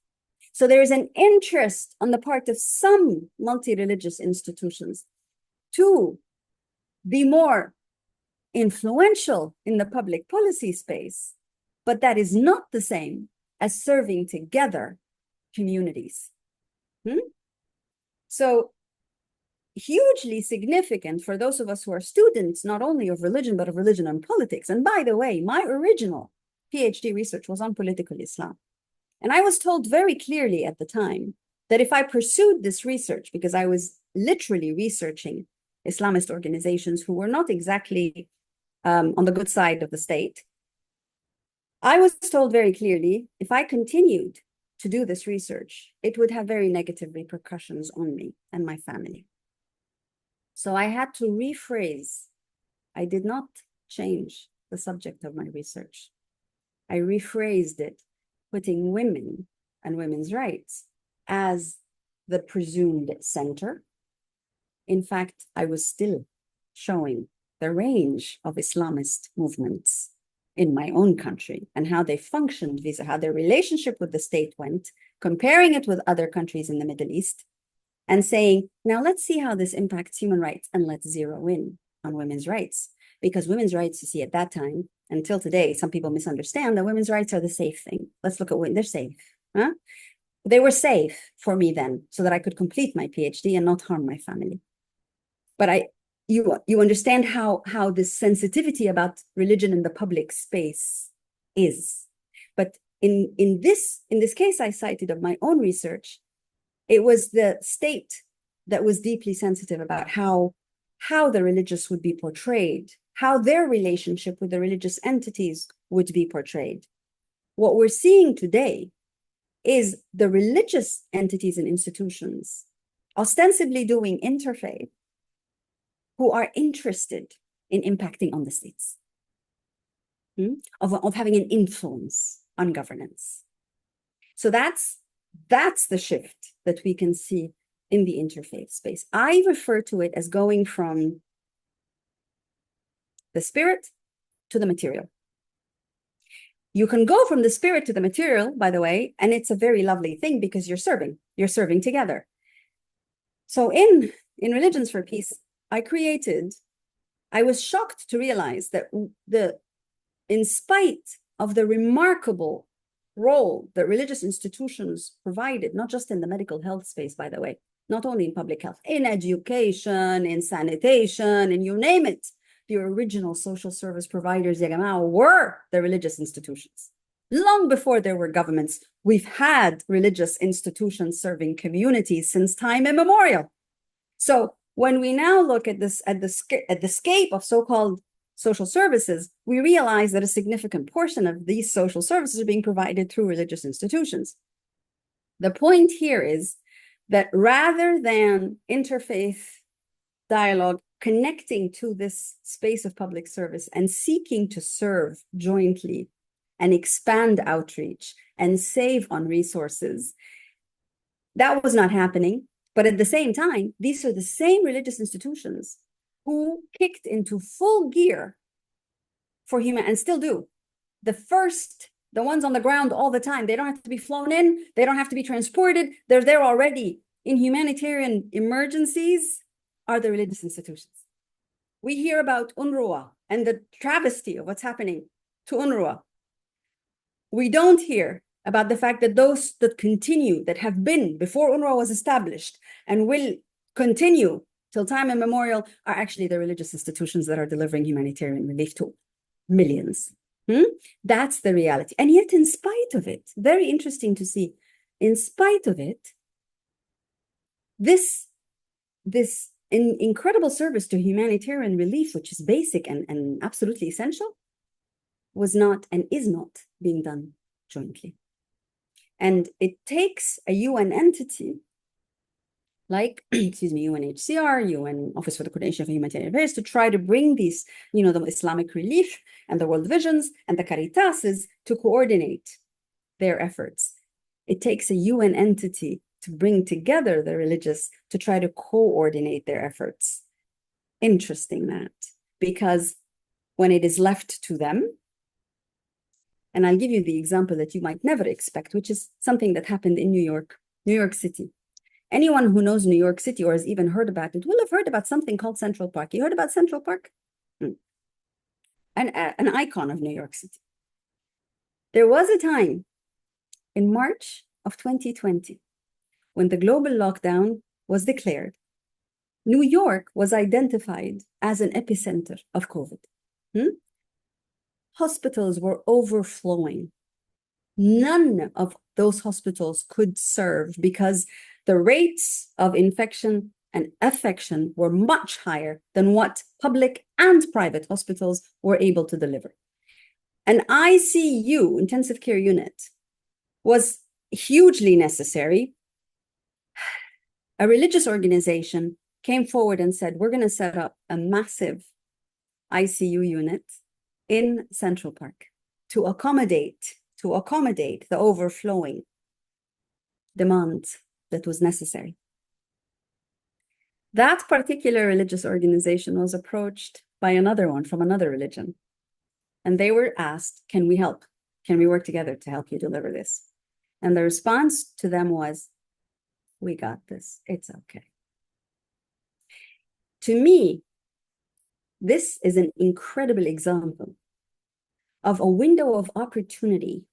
So there is an interest on the part of some multi-religious institutions to be more influential in the public policy space, but that is not the same as serving together communities. So hugely significant for those of us who are students, not only of religion, but of religion and politics. And by the way, my original PhD research was on political Islam. And I was told very clearly at the time that if I pursued this research, because I was literally researching Islamist organizations who were not exactly on the good side of the state, I was told very clearly, if I continued to do this research, it would have very negative repercussions on me and my family. So I had to rephrase. I did not change the subject of my research. I rephrased it, putting women and women's rights as the presumed center. In fact, I was still showing the range of Islamist movements in my own country and how they functioned, how their relationship with the state went, comparing it with other countries in the Middle East, and saying, now let's see how this impacts human rights and let's zero in on women's rights. because women's rights, you see, at that time, until today, some people misunderstand that women's rights are the safe thing. Let's look at women, they're safe. Huh? They were safe for me then, so that I could complete my PhD and not harm my family. But you understand how this sensitivity about religion in the public space is. But in this case I cited of my own research, it was the state that was deeply sensitive about how the religious would be portrayed, how their relationship with the religious entities would be portrayed. What we're seeing today is the religious entities and institutions ostensibly doing interfaith, who are interested in impacting on the states, of having an influence on governance. So that's the shift that we can see in the interfaith space. I refer to it as going from the spirit to the material. You can go from the spirit to the material, by the way, and it's a very lovely thing because you're serving together. So in Religions for Peace, I was shocked to realize that in spite of the remarkable role that religious institutions provided, not just in the medical health space, by the way, not only in public health, in education, in sanitation, and you name it, the original social service providers, were the religious institutions. Long before there were governments, we've had religious institutions serving communities since time immemorial. So when we now look at this, at the scape of so-called social services, we realize that a significant portion of these social services are being provided through religious institutions. The point here is that rather than interfaith dialogue connecting to this space of public service and seeking to serve jointly and expand outreach and save on resources, that was not happening. But at the same time, these are the same religious institutions who kicked into full gear for human, and still do. The ones on the ground all the time, they don't have to be flown in, they don't have to be transported, they're there already in humanitarian emergencies, are the religious institutions. We hear about UNRWA and the travesty of what's happening to UNRWA. We don't hear about the fact that those that continue, that have been before UNRWA was established and will continue till time immemorial, are actually the religious institutions that are delivering humanitarian relief to millions. That's the reality. And yet, in spite of it, very interesting to see, in spite of it, this incredible service to humanitarian relief, which is basic and absolutely essential, was not and is not being done jointly. And it takes a UN entity like, UNHCR, UN Office for the Coordination of Humanitarian Affairs, to try to bring these, the Islamic Relief and the World Visions and the Caritases to coordinate their efforts. It takes a UN entity to bring together the religious to try to coordinate their efforts. Interesting that, because when it is left to them, and I'll give you the example that you might never expect, which is something that happened in New York City. Anyone who knows New York City or has even heard about it will have heard about something called Central Park. You heard about Central Park? An icon of New York City. There was a time in March of 2020 when the global lockdown was declared. New York was identified as an epicenter of COVID. Hospitals were overflowing. None of those hospitals could serve because the rates of infection and affection were much higher than what public and private hospitals were able to deliver. An ICU, intensive care unit, was hugely necessary. A religious organization came forward and said, we're going to set up a massive ICU unit in Central Park to accommodate the overflowing demand that was necessary. That particular religious organization was approached by another one from another religion. And they were asked, can we help? Can we work together to help you deliver this? And the response to them was, we got this, it's okay. To me, This is an incredible example of a window of opportunity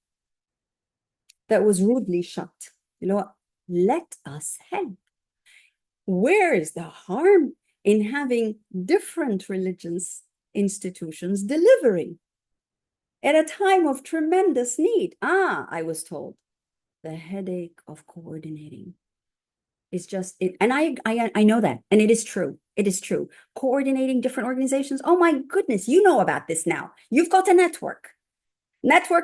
that was rudely shut. You know, let us help. Where is the harm in having different religious institutions delivering at a time of tremendous need? I was told the headache of coordinating is just it. And I know that, and it is true. It is true. Coordinating different organizations. Oh my goodness, you know about this now. You've got a network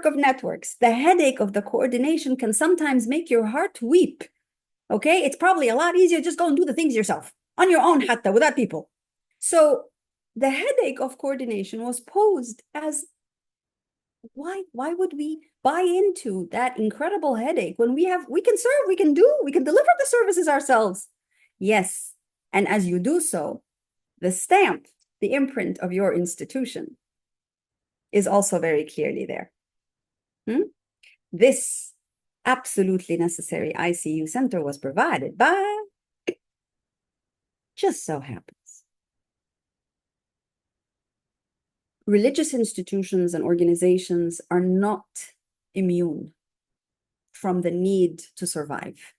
of networks. The headache of the coordination can sometimes make your heart weep. Okay, it's probably a lot easier to just go and do the things yourself on your own, hatta, without people. So the headache of coordination was posed as why would we buy into that incredible headache when we can serve, we can deliver the services ourselves? Yes, and as you do so, the stamp, the imprint of your institution is also very clearly there. This absolutely necessary ICU center was provided by, just so happens, religious institutions and organizations are not immune from the need to survive.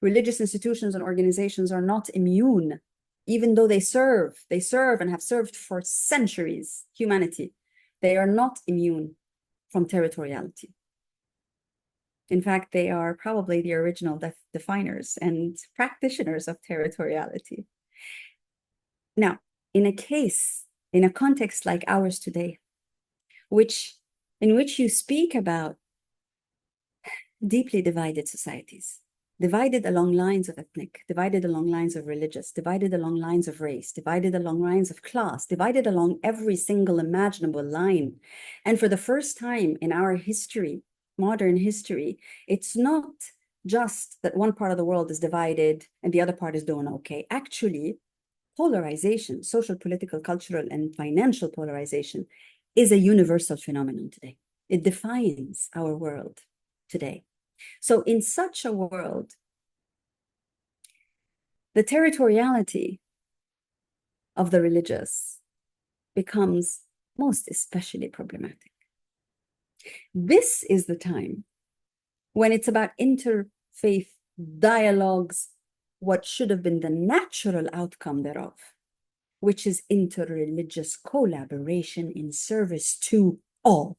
Religious institutions and organizations are not immune, even though they serve and have served for centuries humanity. They are not immune from territoriality. In fact, they are probably the original definers and practitioners of territoriality. Now, in a context like ours today, in which you speak about deeply divided societies, divided along lines of ethnic, divided along lines of religious, divided along lines of race, divided along lines of class, divided along every single imaginable line. And for the first time in our history, modern history, it's not just that one part of the world is divided and the other part is doing okay. Actually, polarization, social, political, cultural, and financial polarization is a universal phenomenon today. It defines our world today. So in such a world, the territoriality of the religious becomes most especially problematic. This is the time when it's about interfaith dialogues, what should have been the natural outcome thereof, which is interreligious collaboration in service to all.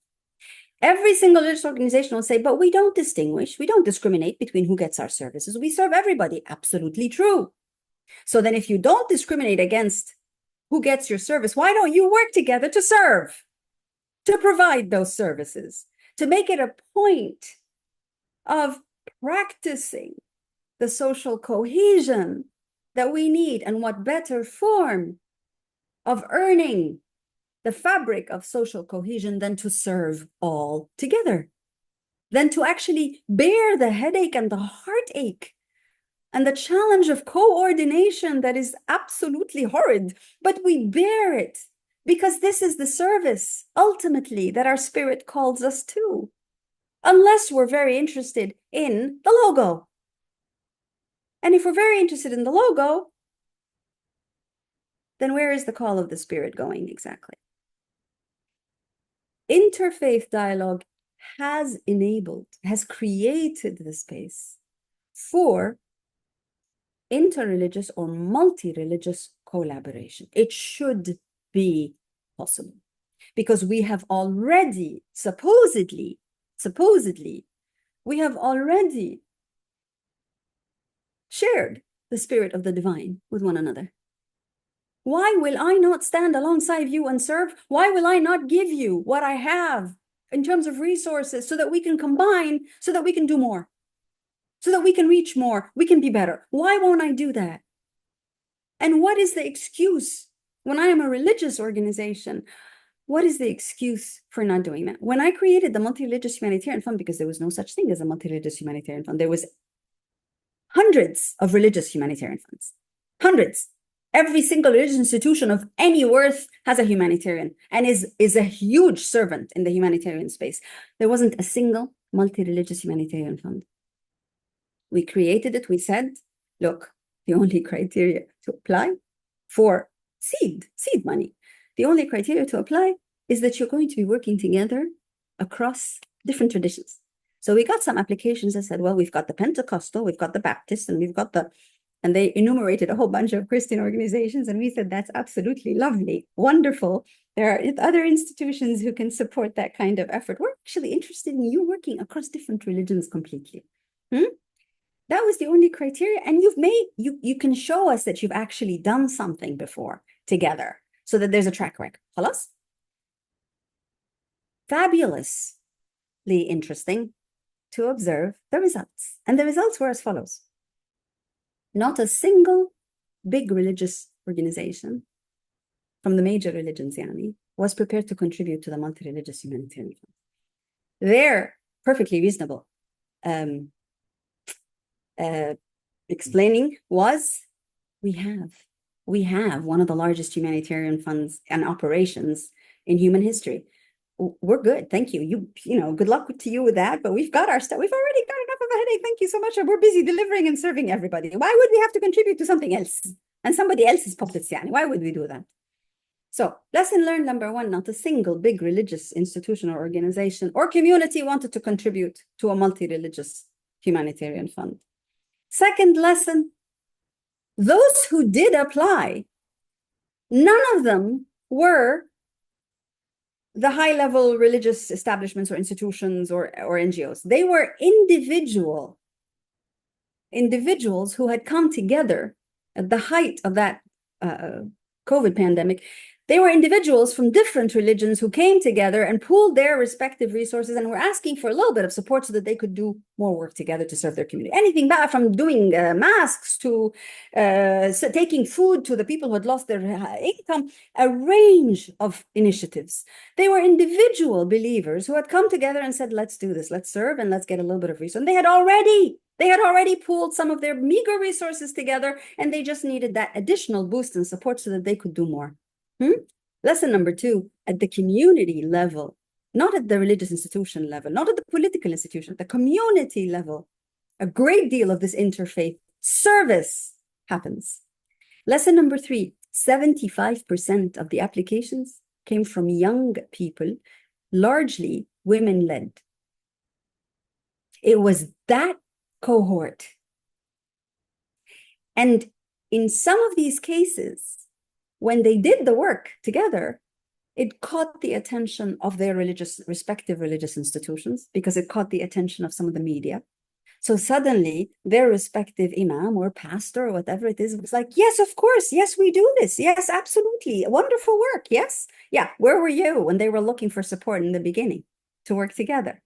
Every single religious organization will say, but we don't distinguish, we don't discriminate between who gets our services. We serve everybody. Absolutely true. So then if you don't discriminate against who gets your service, why don't you work together to serve, to provide those services, to make it a point of practicing the social cohesion that we need? And what better form of earning the fabric of social cohesion than to serve all together, than to actually bear the headache and the heartache and the challenge of coordination that is absolutely horrid, but we bear it because this is the service ultimately that our spirit calls us to, unless we're very interested in the logo. And if we're very interested in the logo, then where is the call of the spirit going exactly? Interfaith dialogue has created the space for interreligious or multi-religious collaboration. It should be possible because we have already, supposedly, we have already shared the spirit of the divine with one another. Why will I not stand alongside you and serve? Why will I not give you what I have in terms of resources so that we can combine, so that we can do more, so that we can reach more, we can be better? Why won't I do that? And what is the excuse when I am a religious organization? What is the excuse for not doing that? When I created the Multi-Religious Humanitarian Fund, because there was no such thing as a Multi-Religious Humanitarian Fund, there was hundreds of religious humanitarian funds, hundreds. Every single religious institution of any worth has a humanitarian and is a huge servant in the humanitarian space. There wasn't a single multi-religious humanitarian fund. We created it. We said, look, the only criteria to apply for seed money the only criteria to apply is that you're going to be working together across different traditions. So we got some applications that said, well, we've got the Pentecostal, we've got the Baptist, and we've got the, and they enumerated a whole bunch of Christian organizations. And we said, that's absolutely lovely, wonderful. There are other institutions who can support that kind of effort. We're actually interested in you working across different religions completely. That was the only criteria. And you can show us that you've actually done something before together so that there's a track record. Halas? Fabulously interesting to observe the results. And the results were as follows. Not a single big religious organization from the major religions, was prepared to contribute to the multi-religious humanitarian fund. They're perfectly reasonable. Explaining was, we have one of the largest humanitarian funds and operations in human history. We're good, thank you. You know, good luck to you with that, but we've got our stuff. We've already got enough of a headache. Thank you so much. We're busy delivering and serving everybody. Why would we have to contribute to something else and somebody else's puppets? Why would we do that? So lesson learned number one, not a single big religious institution or organization or community wanted to contribute to a multi-religious humanitarian fund. Second lesson, those who did apply, none of them were the high-level religious establishments or institutions or NGOs. They were individuals who had come together at the height of that COVID pandemic. They were individuals from different religions who came together and pooled their respective resources and were asking for a little bit of support so that they could do more work together to serve their community. Anything back from doing masks to taking food to the people who had lost their income, a range of initiatives. They were individual believers who had come together and said, let's do this, let's serve and let's get a little bit of resource. And they had already pooled some of their meager resources together, and they just needed that additional boost and support so that they could do more. Lesson number two, at the community level, not at the religious institution level, not at the political institution, at the community level, a great deal of this interfaith service happens. Lesson number three, 75% of the applications came from young people, largely women-led. It was that cohort. And in some of these cases, when they did the work together, it caught the attention of their respective religious institutions because it caught the attention of some of the media. So suddenly their respective imam or pastor or whatever it is was like, yes, of course. Yes, we do this. Yes, absolutely. Wonderful work. Yes. Yeah. Where were you when they were looking for support in the beginning to work together?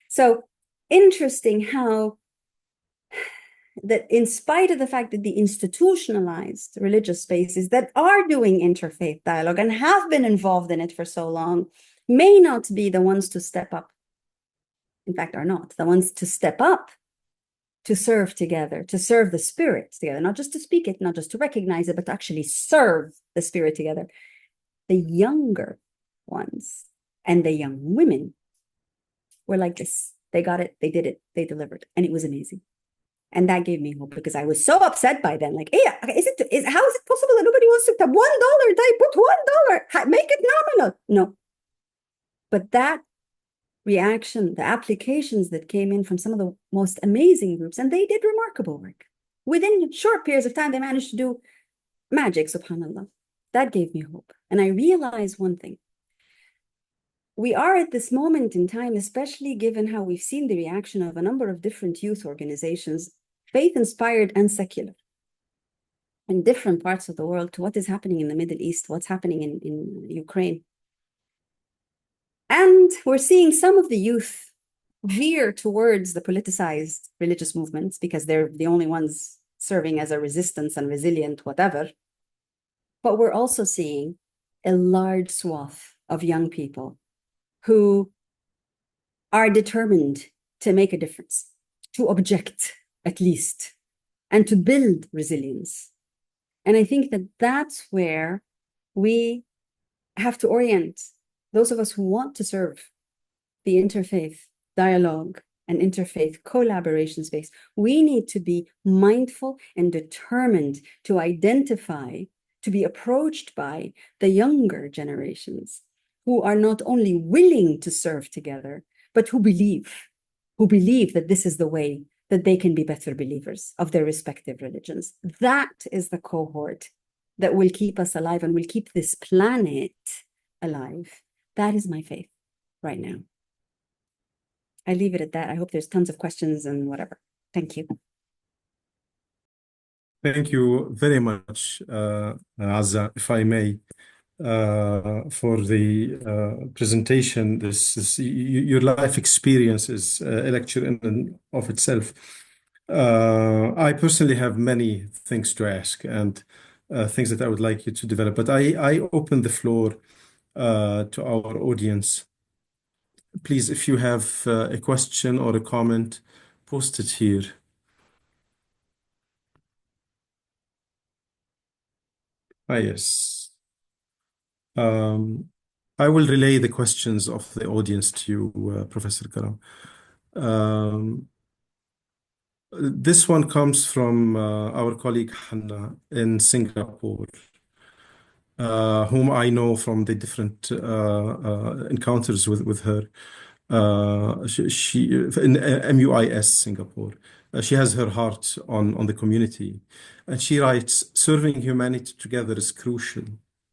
So interesting how that in spite of the fact that the institutionalized religious spaces that are doing interfaith dialogue and have been involved in it for so long may not be the ones to step up. In fact, are not the ones to step up to serve together, to serve the spirit together, not just to speak it, not just to recognize it, but to actually serve the spirit together. The younger ones and the young women were like this. They got it, they did it, they delivered, and it was amazing. And that gave me hope because I was so upset by then. Like, hey, how is it possible that nobody wants to put $1? They put $1, make it nominal. No. But that reaction, the applications that came in from some of the most amazing groups, and they did remarkable work. Within short periods of time, they managed to do magic, subhanAllah. That gave me hope. And I realized one thing. We are at this moment in time, especially given how we've seen the reaction of a number of different youth organizations, faith-inspired and secular, in different parts of the world to what is happening in the Middle East, what's happening in Ukraine. And we're seeing some of the youth veer towards the politicized religious movements because they're the only ones serving as a resistance and resilient whatever. But we're also seeing a large swath of young people who are determined to make a difference, to object at least, and to build resilience. And I think that that's where we have to orient those of us who want to serve the interfaith dialogue and interfaith collaboration space. We need to be mindful and determined to identify, to be approached by the younger generations who are not only willing to serve together, but who believe that this is the way that they can be better believers of their respective religions. That is the cohort that will keep us alive and will keep this planet alive. That is my faith right now. I leave it at that. I hope there's tons of questions and whatever. Thank you. Thank you very much, Azza, if I may, for the presentation. Your life experience is a lecture in and of itself. I personally have many things to ask and things that I would like you to develop, but I open the floor to our audience. Please, if you have a question or a comment, post it here. Yes. I will relay the questions of the audience to you, Professor Karam. This one comes from our colleague Hanna in Singapore, whom I know from the different encounters with her. She in MUIS Singapore. She has her heart on the community, and she writes, "Serving humanity together is crucial,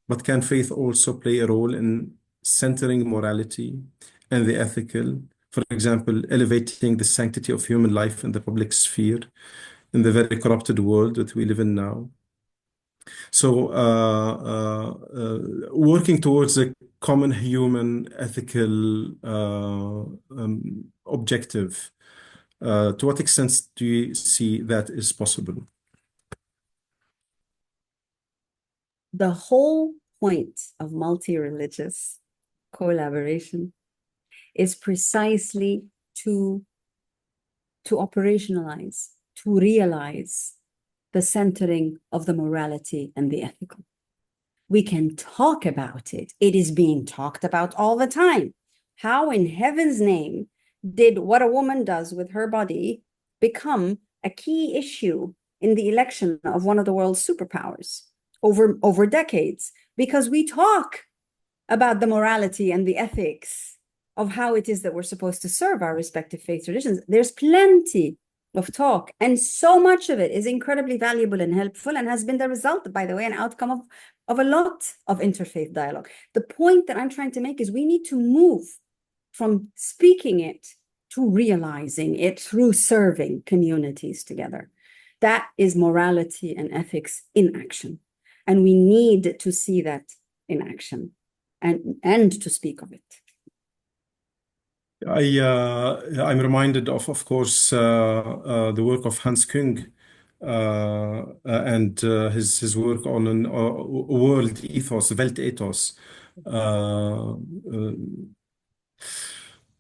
but can faith also play a role in centering morality and the ethical? For example, elevating the sanctity of human life in the public sphere in the very corrupted world that we live in now." So, working towards a common human ethical objective, to what extent do you see that is possible? The whole point of multi-religious collaboration is precisely to operationalize, to realize the centering of the morality and the ethical. We can talk about it. It is being talked about all the time. How in heaven's name did what a woman does with her body become a key issue in the election of one of the world's superpowers over decades? Because we talk about the morality and the ethics of how it is that we're supposed to serve our respective faith traditions. There's plenty of talk, and so much of it is incredibly valuable and helpful and has been the result, by the way, an outcome of a lot of interfaith dialogue. The point that I'm trying to make is we need to move from speaking it to realizing it through serving communities together. That is morality and ethics in action, and we need to see that in action and to speak of it. I'm reminded of course, the work of Hans Küng and his work on a world ethos, Weltethos.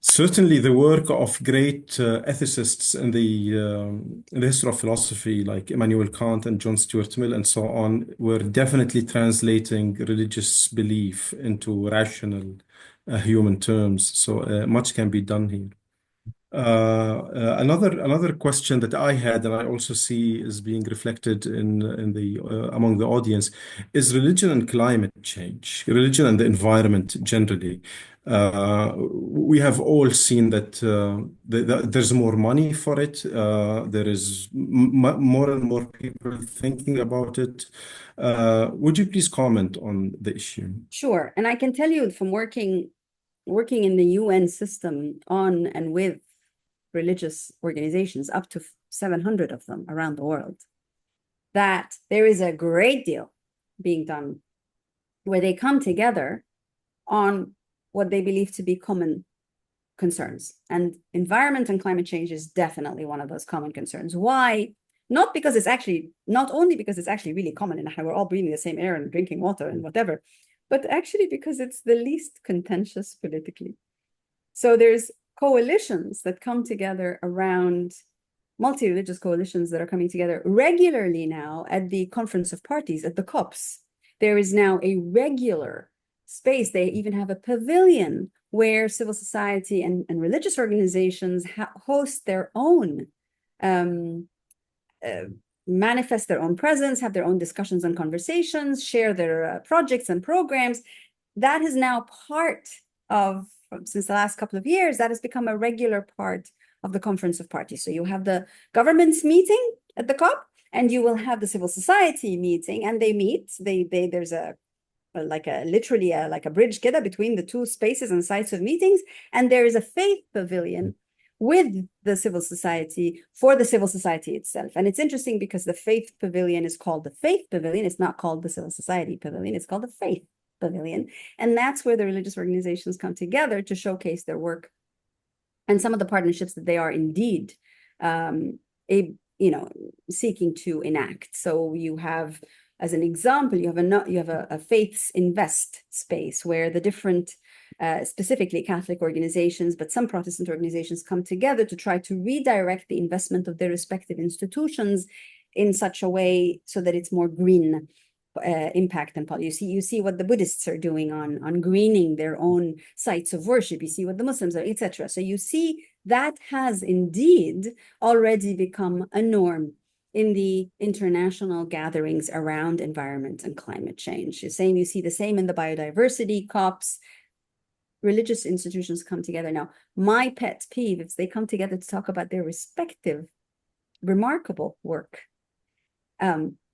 Certainly, the work of great ethicists in the history of philosophy, like Immanuel Kant and John Stuart Mill, and so on, were definitely translating religious belief into rational human terms. So much can be done here. Another question that I had, and I also see is being reflected in the among the audience, is religion and climate change, religion and the environment generally. We have all seen that there's more money for it. There is more and more people thinking about it. Would you please comment on the issue? Sure, and I can tell you from working in the UN system on and with religious organizations, up to 700 of them around the world, that there is a great deal being done where they come together on what they believe to be common concerns. And environment and climate change is definitely one of those common concerns. Why? Not only because it's actually really common and we're all breathing the same air and drinking water and whatever, but actually because it's the least contentious politically. So there's coalitions that come together around, multi-religious coalitions that are coming together regularly now at the Conference of Parties, at the COPs. There is now a regular space. They even have a pavilion where civil society and religious organizations host their own manifest their own presence, have their own discussions and conversations, share their projects and programs. That is now part of, since the last couple of years, that has become a regular part of the Conference of Parties. So you have the government's meeting at the COP, and you will have the civil society meeting, and they meet. There's literally a bridge kida between the two spaces and sites of meetings, and there is a faith pavilion with the civil society for the civil society itself. And it's interesting because the faith pavilion is called the Faith Pavilion. It's not called the Civil Society Pavilion. It's called the Faith Pavilion. And that's where the religious organizations come together to showcase their work and some of the partnerships that they are indeed seeking to enact. So you have, as an example, you have a faiths invest space where the different specifically Catholic organizations, but some Protestant organizations come together to try to redirect the investment of their respective institutions in such a way so that it's more green impact and policy. You see what the Buddhists are doing on greening their own sites of worship. You see what the Muslims are, etc. So you see that has indeed already become a norm in the international gatherings around environment and climate change. You see the same in the biodiversity COPs. Religious institutions come together. Now, my pet peeve is they come together to talk about their respective remarkable work.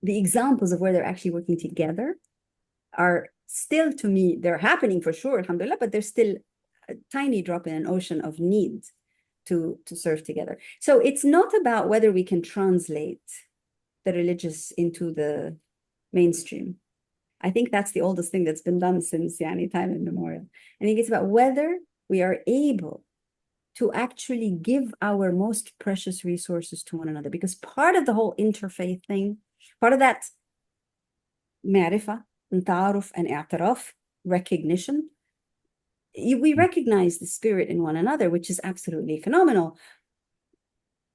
The examples of where they're actually working together are still, to me, they're happening for sure, alhamdulillah, but there's still a tiny drop in an ocean of need to serve together. So it's not about whether we can translate the religious into the mainstream. I think that's the oldest thing that's been done since time immemorial. I think it's about whether we are able to actually give our most precious resources to one another, because part of the whole interfaith thing, part of that ma'rifah and ta'aruf and i'tiraf, recognition, we recognize the spirit in one another, which is absolutely phenomenal.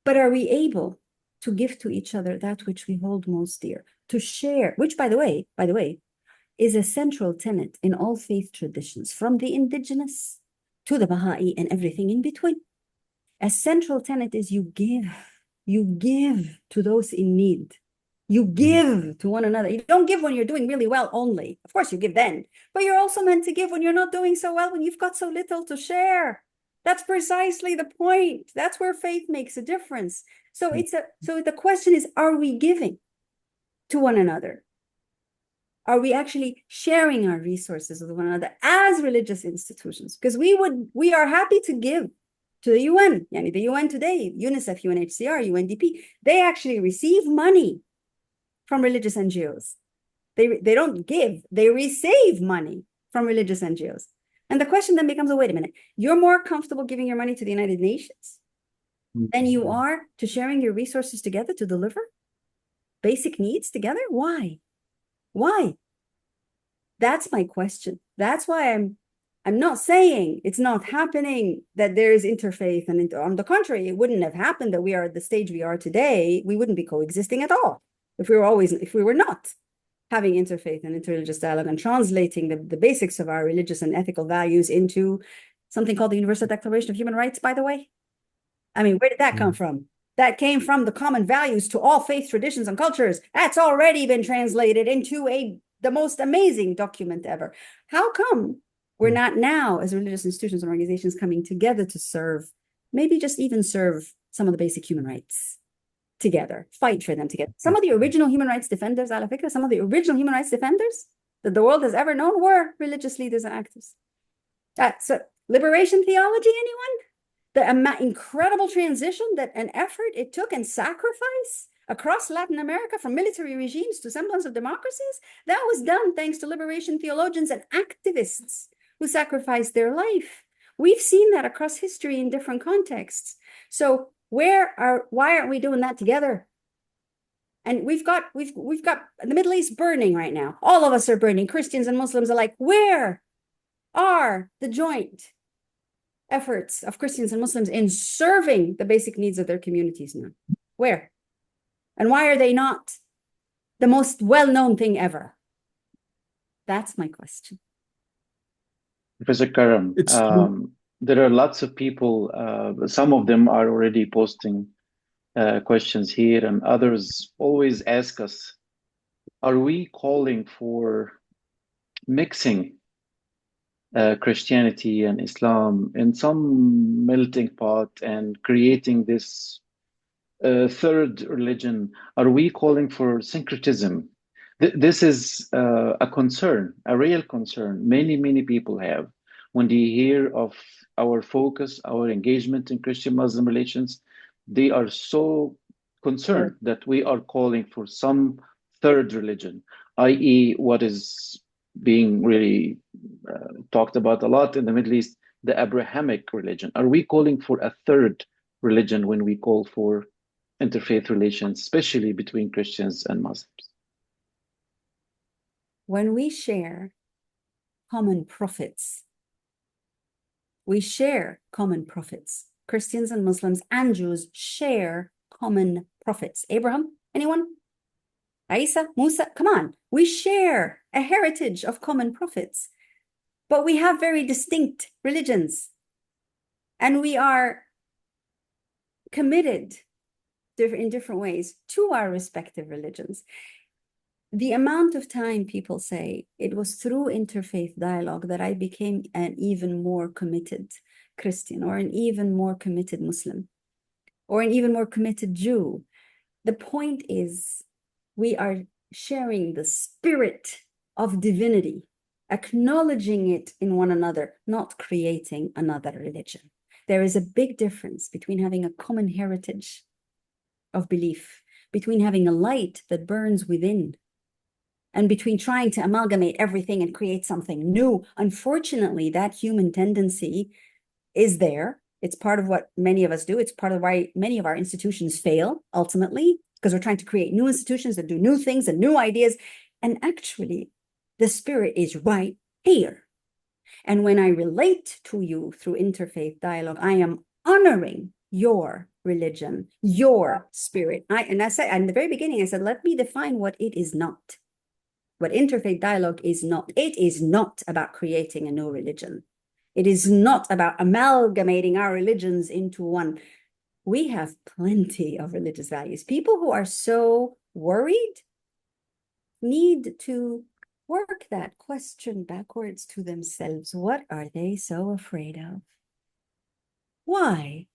But are we able to give to each other that which we hold most dear, to share, which by the way, is a central tenet in all faith traditions, from the indigenous to the Baha'i and everything in between. A central tenet is you give to those in need. You give to one another. You don't give when you're doing really well only. Of course, you give then, but you're also meant to give when you're not doing so well, when you've got so little to share. That's precisely the point. That's where faith makes a difference. So so the question is, are we giving to one another? Are we actually sharing our resources with one another as religious institutions? Because we are happy to give to the UN. The UN today, UNICEF, UNHCR, UNDP, they actually receive money from religious NGOs. They don't give, they receive money from religious NGOs. And the question then becomes, wait a minute, you're more comfortable giving your money to the United Nations than you are to sharing your resources together to deliver basic needs together? Why? That's my question. That's why I'm not saying it's not happening, that there is interfaith, and on the contrary, it wouldn't have happened that we are at the stage we are today. We wouldn't be coexisting at all if we were not having interfaith and interreligious dialogue and translating the basics of our religious and ethical values into something called the Universal Declaration of Human Rights, by the way. I mean, where did that come from? That came from the common values to all faith traditions and cultures. That's already been translated into the most amazing document ever. How come we're not now, as religious institutions and organizations, coming together to serve, maybe just even serve some of the basic human rights together, fight for them together? Some of the original human rights defenders, ala fikra, some of the original human rights defenders that the world has ever known were religious leaders and actors. So liberation theology, anyone? The incredible transition an effort it took and sacrifice across Latin America, from military regimes to semblance of democracies, that was done thanks to liberation theologians and activists who sacrificed their life. We've seen that across history in different contexts. So why aren't we doing that together? And we've got the Middle East burning right now. All of us are burning. Christians and Muslims are like, where are the joint efforts of Christians and Muslims in serving the basic needs of their communities now? Where? And why are they not the most well-known thing ever? That's my question. Professor Karam, there are lots of people, some of them are already posting questions here, and others always ask us, are we calling for mixing Christianity and Islam in some melting pot and creating this third religion? Are we calling for syncretism? This is a concern, a real concern many people have when they hear of our focus, our engagement in Christian-Muslim relations. They are so concerned that we are calling for some third religion, i.e. what is being really talked about a lot in the Middle East, the Abrahamic religion. Are we calling for a third religion when we call for interfaith relations, especially between Christians and Muslims? When we share common prophets, we share common prophets. Christians and Muslims and Jews share common prophets. Abraham, anyone? Isa, Musa, come on. We share a heritage of common prophets, but we have very distinct religions, and we are committed in different ways to our respective religions. The amount of time people say it was through interfaith dialogue that I became an even more committed Christian, or an even more committed Muslim, or an even more committed Jew. The point is, we are sharing the spirit of divinity, acknowledging it in one another, not creating another religion. There is a big difference between having a common heritage of belief, between having a light that burns within, and between trying to amalgamate everything and create something new. Unfortunately, that human tendency is there. It's part of what many of us do. It's part of why many of our institutions fail, ultimately, because we're trying to create new institutions that do new things and new ideas. And actually, the spirit is right here. And when I relate to you through interfaith dialogue, I am honoring your religion, your spirit. And I said, in the very beginning, I said, let me define what it is not. What interfaith dialogue is not. It is not about creating a new religion. It is not about amalgamating our religions into one. We have plenty of religious values. People who are so worried need to work that question backwards to themselves. What are they so afraid of? Why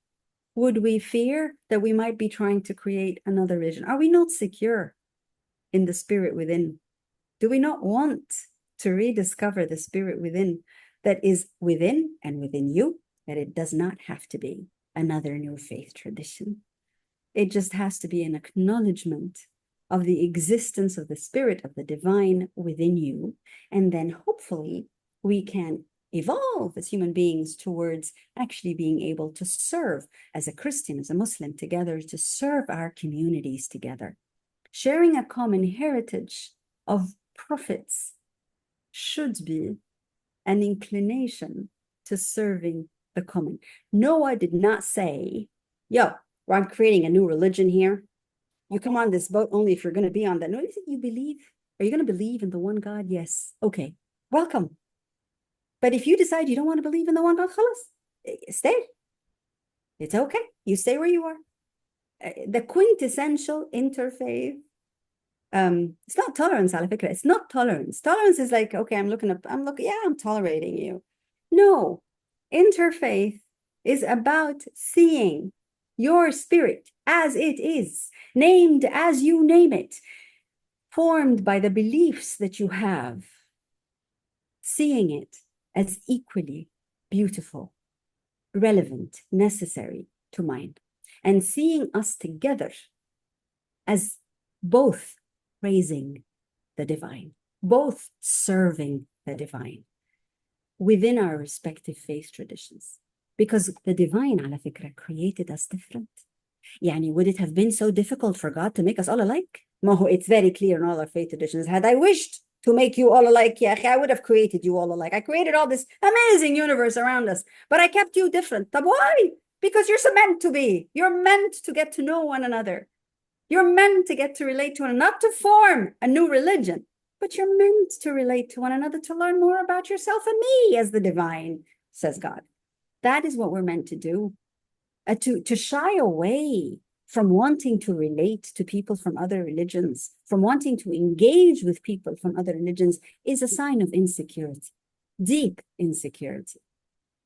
would we fear that we might be trying to create another religion? Are we not secure in the spirit within? Do we not want to rediscover the spirit within, that is within and within you, that it does not have to be another new faith tradition? It just has to be an acknowledgement of the existence of the spirit of the divine within you. And then hopefully we can evolve as human beings towards actually being able to serve as a Christian, as a Muslim together, to serve our communities together. Sharing a common heritage of prophets should be an inclination to serving the common. Noah did not say, yo, I'm creating a new religion here. You come on this boat only if you're going to be on that. No, you believe. Are you going to believe in the one God? Yes. Okay. Welcome. But if you decide you don't want to believe in the one God, khalas, stay. It's okay. You stay where you are. The quintessential interfaith, it's not tolerance, ala fikra. It's not tolerance. Tolerance is like, okay, I'm tolerating you. No, interfaith is about seeing your spirit as it is, named as you name it, formed by the beliefs that you have, seeing it as equally beautiful, relevant, necessary to mine, and seeing us together as both praising the divine, both serving the divine within our respective faith traditions. Because the divine, ala fikra, created us different. Yani, would it have been so difficult for God to make us all alike? No, it's very clear in all our faith traditions. Had I wished to make you all alike, yeah, I would have created you all alike. I created all this amazing universe around us, but I kept you different. But why? Because you're meant to be. You're meant to get to know one another. You're meant to get to relate to one another, not to form a new religion, but you're meant to relate to one another, to learn more about yourself and me as the divine, says God. That is what we're meant to do. To shy away from wanting to relate to people from other religions, from wanting to engage with people from other religions, is a sign of insecurity, deep insecurity.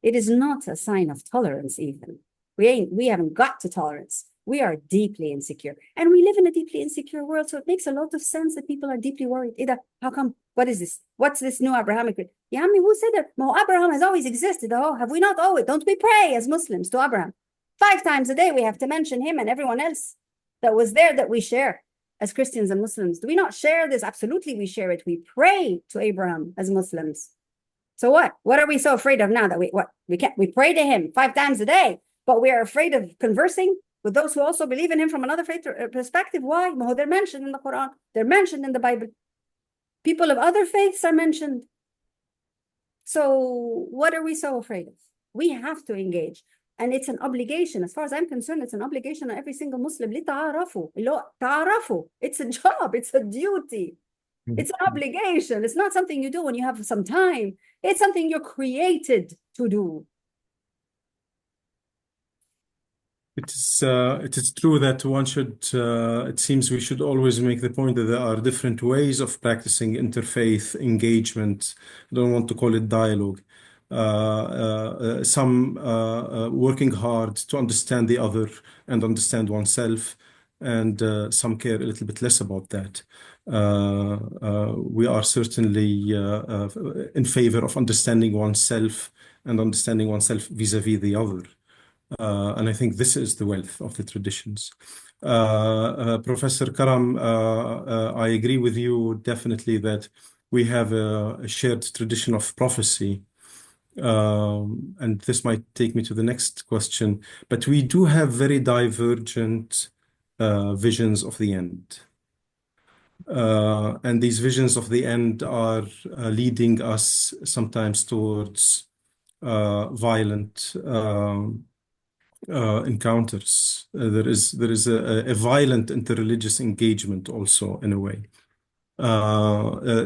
It is not a sign of tolerance even. We haven't got to tolerance. We are deeply insecure. And we live in a deeply insecure world, so it makes a lot of sense that people are deeply worried. Ida, how come? What is this? What's this new Abrahamic? Yami, who said that? Well, Abraham has always existed. Oh, have we not always? Don't we pray as Muslims to Abraham? 5 times a day we have to mention him and everyone else that was there that we share as Christians and Muslims. Do we not share this? Absolutely, we share it. We pray to Abraham as Muslims. So what? What are we so afraid of now that we pray to him 5 times a day, but we are afraid of conversing with those who also believe in him from another faith perspective? Why? Well, they're mentioned in the Quran. They're mentioned in the Bible. People of other faiths are mentioned. So what are we so afraid of? We have to engage. And it's an obligation. As far as I'm concerned, it's an obligation on every single Muslim. It's a job. It's a duty. It's an obligation. It's not something you do when you have some time. It's something you're created to do. It is true that one should, it seems we should always make the point that there are different ways of practicing interfaith engagement. I don't want to call it dialogue. Some working hard to understand the other and understand oneself, and some care a little bit less about that. We are certainly in favor of understanding oneself and understanding oneself vis-a-vis the other. And I think this is the wealth of the traditions. Professor Karam, I agree with you definitely that we have a shared tradition of prophecy. And this might take me to the next question, but we do have very divergent visions of the end. And these visions of the end are leading us sometimes towards violent encounters. There is a violent interreligious engagement also in a way.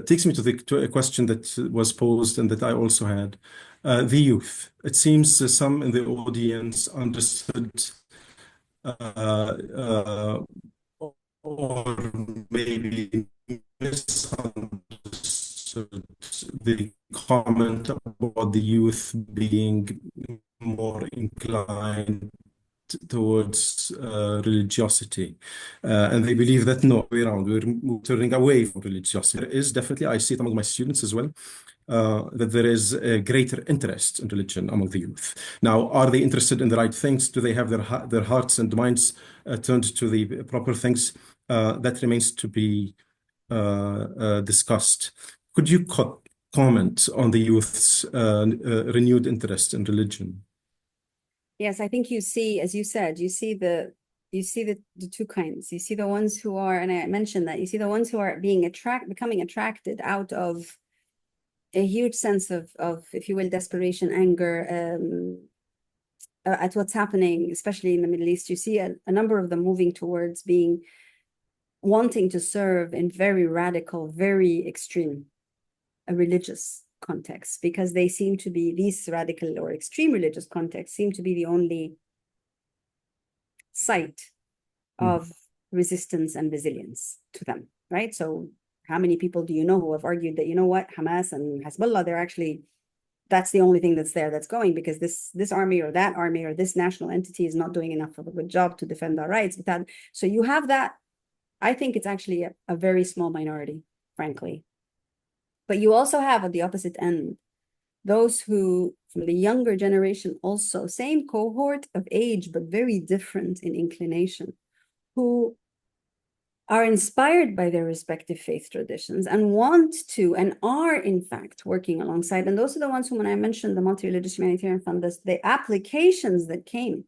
Takes me to a question that was posed and that I also had. The youth. It seems some in the audience understood or maybe misunderstood the comment about the youth being more inclined towards religiosity. And they believe that no way around, we're turning away from religiosity. There is definitely, I see it among my students as well, that there is a greater interest in religion among the youth. Now, are they interested in the right things? Do they have their hearts and minds turned to the proper things? That remains to be discussed. Could you comment on the youth's renewed interest in religion? Yes, I think you see, as you said, you see the two kinds. You see the ones who are, and I mentioned that, you see the ones who are becoming attracted out of a huge sense of, if you will, desperation, anger, at what's happening, especially in the Middle East. You see a number of them moving towards wanting to serve in very radical, very extreme, religious context, because they seem to be, these radical or extreme religious contexts seem to be the only site of resistance and resilience to them, right? So how many people do you know who have argued that, you know what, Hamas and Hezbollah, they're actually, that's the only thing that's there that's going, because this army or that army or this national entity is not doing enough of a good job to defend our rights. So you have that. I think it's actually a very small minority, frankly. But you also have at the opposite end, those who, from the younger generation also, same cohort of age, but very different in inclination, who are inspired by their respective faith traditions and want to, and are in fact working alongside. And those are the ones who, when I mentioned the Multi-Religious Humanitarian Fund, the applications that came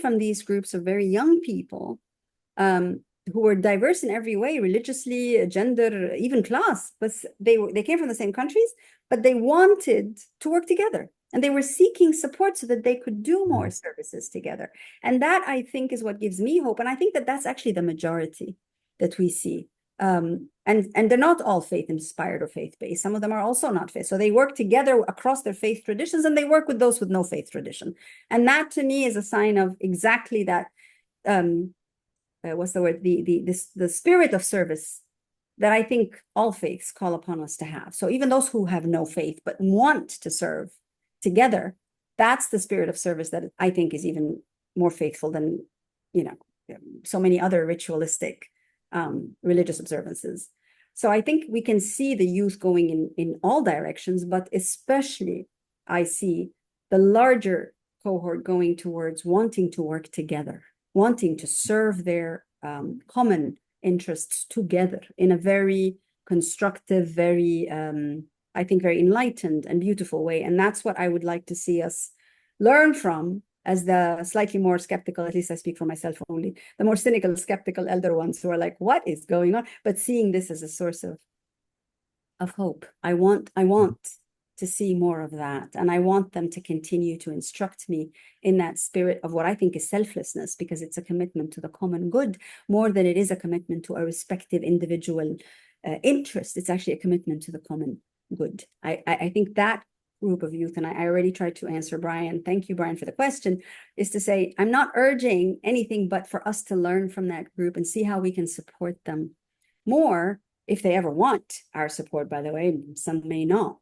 from these groups of very young people, who were diverse in every way, religiously, gender, even class, but they came from the same countries, but they wanted to work together. And they were seeking support so that they could do more services together. And that, I think, is what gives me hope. And I think that that's actually the majority that we see. And they're not all faith-inspired or faith-based. Some of them are also not faith. So they work together across their faith traditions, and they work with those with no faith tradition. And that, to me, is a sign of exactly that. what's the word? The spirit of service that I think all faiths call upon us to have. So even those who have no faith but want to serve together, that's the spirit of service that I think is even more faithful than, so many other ritualistic religious observances. So I think we can see the youth going in all directions, but especially I see the larger cohort going towards wanting to work together, wanting to serve their common interests together in a very constructive, very, I think, very enlightened and beautiful way. And that's what I would like to see us learn from as the slightly more skeptical, at least I speak for myself only, the more cynical, skeptical elder ones who are like, what is going on? But seeing this as a source of hope. I want to see more of that. And I want them to continue to instruct me in that spirit of what I think is selflessness, because it's a commitment to the common good more than it is a commitment to a respective individual interest. It's actually a commitment to the common good. I think that group of youth, and I already tried to answer Brian, thank you, Brian, for the question, is to say, I'm not urging anything but for us to learn from that group and see how we can support them more, if they ever want our support, by the way. Some may not.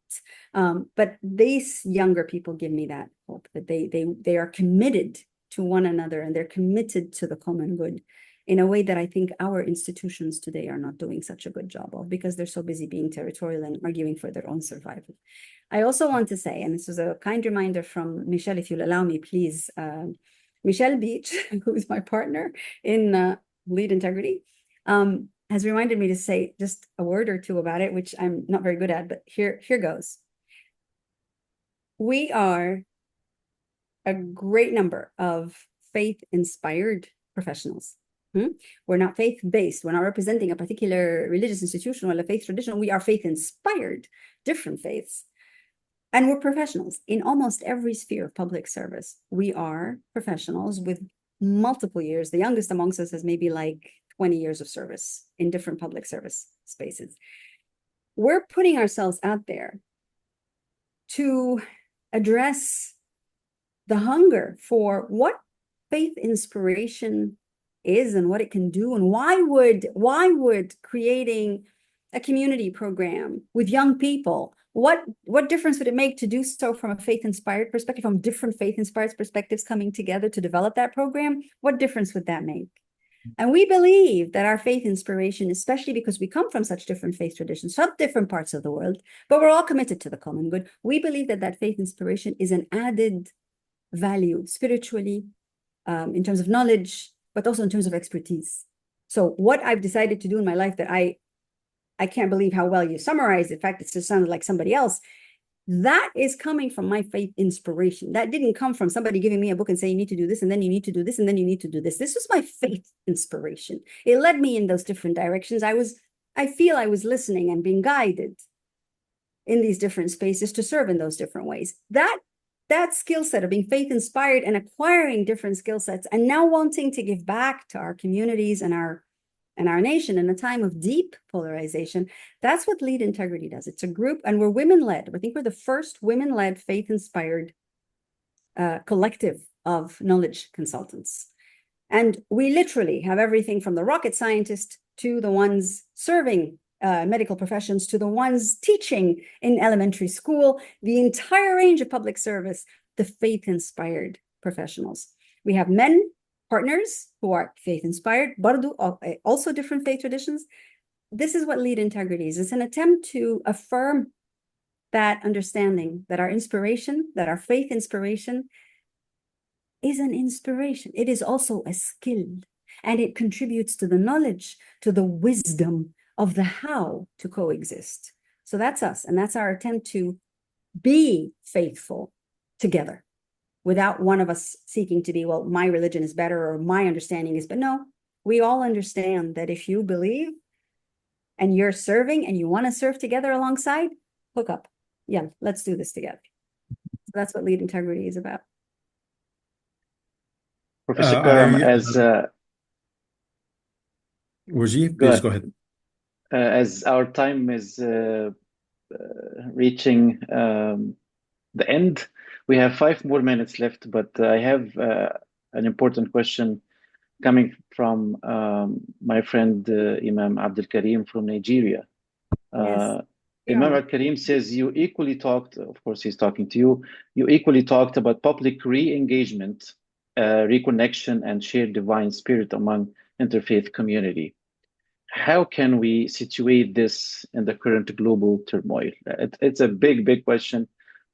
But these younger people give me that hope that they are committed to one another, and they're committed to the common good in a way that I think our institutions today are not doing such a good job of, because they're so busy being territorial and arguing for their own survival. I also want to say, and this was a kind reminder from Michelle, if you'll allow me, please, Michelle Beach, who is my partner in Lead Integrity, has reminded me to say just a word or two about it, which I'm not very good at, but here goes. We are a great number of faith-inspired professionals. We're not faith-based. We're not representing a particular religious institution or a faith tradition. We are faith-inspired, different faiths. And we're professionals in almost every sphere of public service. We are professionals with multiple years. The youngest amongst us has maybe like 20 years of service in different public service spaces. We're putting ourselves out there to address the hunger for what faith inspiration is and what it can do, and why would creating a community program with young people, what difference would it make to do so from a faith-inspired perspective, from different faith-inspired perspectives coming together to develop that program? What difference would that make? And we believe that our faith inspiration, especially because we come from such different faith traditions, from different parts of the world, but we're all committed to the common good. We believe that faith inspiration is an added value spiritually, in terms of knowledge, but also in terms of expertise. So what I've decided to do in my life that I can't believe how well you summarized. In fact, it just sounded like somebody else. That is coming from my faith inspiration. That didn't come from somebody giving me a book and saying, you need to do this, and then you need to do this, and then you need to do this. This was my faith inspiration. It led me in those different directions. I feel I was listening and being guided in these different spaces to serve in those different ways. That skill set of being faith inspired and acquiring different skill sets, and now wanting to give back to our communities and our nation in a time of deep polarization, that's what Lead Integrity does. It's a group, and we're women-led. I think we're the first women-led, faith-inspired collective of knowledge consultants. And we literally have everything from the rocket scientist to the ones serving medical professions, to the ones teaching in elementary school, the entire range of public service, the faith-inspired professionals. We have men partners who are faith-inspired, also different faith traditions. This is what Lead Integrity is. It's an attempt to affirm that understanding that our inspiration, that our faith inspiration is an inspiration. It is also a skill, and it contributes to the knowledge, to the wisdom of the how to coexist. So that's us, and that's our attempt to be faithful together, without one of us seeking to be, well, my religion is better or my understanding is, but no, we all understand that if you believe and you're serving and you want to serve together alongside, hook up. Yeah, let's do this together. So that's what Lead Integrity is about. Professor Karam, Wajib, please go ahead. As our time is reaching the end, we have 5 more minutes left, but I have an important question coming from my friend Imam Abdul Karim from Nigeria. Yes. Imam Yeah. Abdul Karim says you equally talked, of course, he's talking to you, you equally talked about public re-engagement, reconnection, and shared divine spirit among interfaith community. How can we situate this in the current global turmoil? It's a big, big question,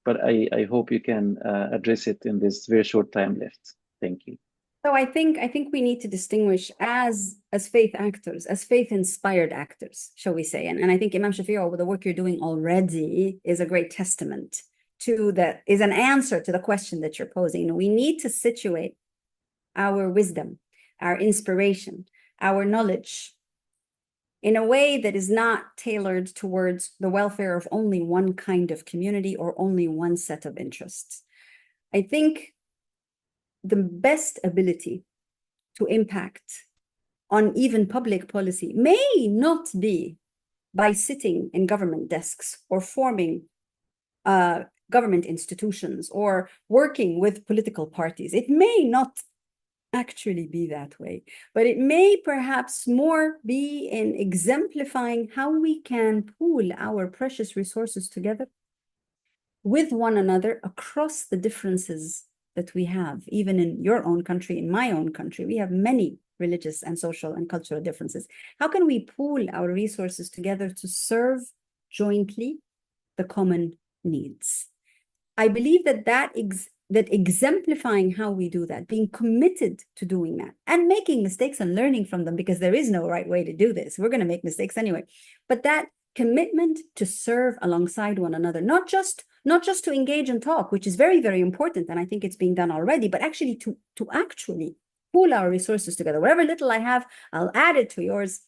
but I hope you can address it in this very short time left. Thank you. So I think we need to distinguish as faith actors, as faith-inspired actors, shall we say. And I think Imam Shafi'i, with the work you're doing already, is a great testament to that, is an answer to the question that you're posing. We need to situate our wisdom, our inspiration, our knowledge in a way that is not tailored towards the welfare of only one kind of community or only one set of interests. I think the best ability to impact on even public policy may not be by sitting in government desks or forming government institutions or working with political parties. It may not actually be that way, but it may perhaps more be in exemplifying how we can pool our precious resources together with one another across the differences that we have, even in your own country, in my own country. We have many religious and social and cultural differences. How can we pool our resources together to serve jointly the common needs? I believe that exemplifying how we do that, being committed to doing that, and making mistakes and learning from them, because there is no right way to do this. We're going to make mistakes anyway. But that commitment to serve alongside one another, not just to engage and talk, which is very, very important, and I think it's being done already, but actually to actually pool our resources together. Whatever little I have, I'll add it to yours.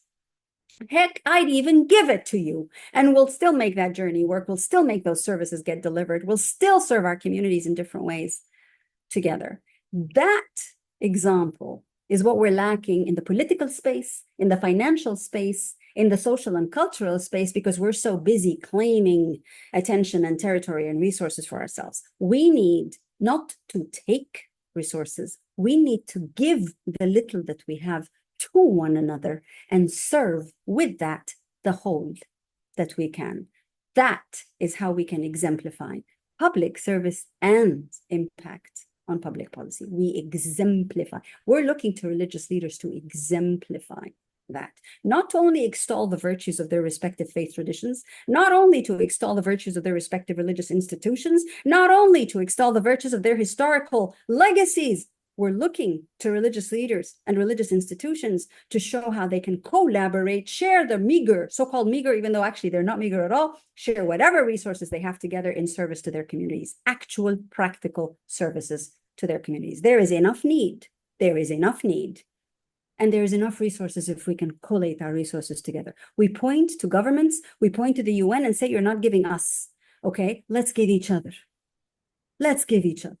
Heck, I'd even give it to you, and we'll still make that journey work. We'll still make those services get delivered. We'll still serve our communities in different ways together. That example is what we're lacking in the political space, in the financial space, in the social and cultural space, because we're so busy claiming attention and territory and resources for ourselves. We need not to take resources. We need to give the little that we have to one another and serve with that the whole that we can. That is how we can exemplify public service and impact on public policy. We exemplify. We're looking to religious leaders to exemplify that, not to only extol the virtues of their respective faith traditions, not only to extol the virtues of their respective religious institutions, not only to extol the virtues of their historical legacies. We're looking to religious leaders and religious institutions to show how they can collaborate, share their meager, so-called meager, even though actually they're not meager at all, share whatever resources they have together in service to their communities, actual practical services to their communities. There is enough need. There is enough need. And there is enough resources if we can collate our resources together. We point to governments, we point to the UN and say, you're not giving us. Okay, let's give each other. Let's give each other.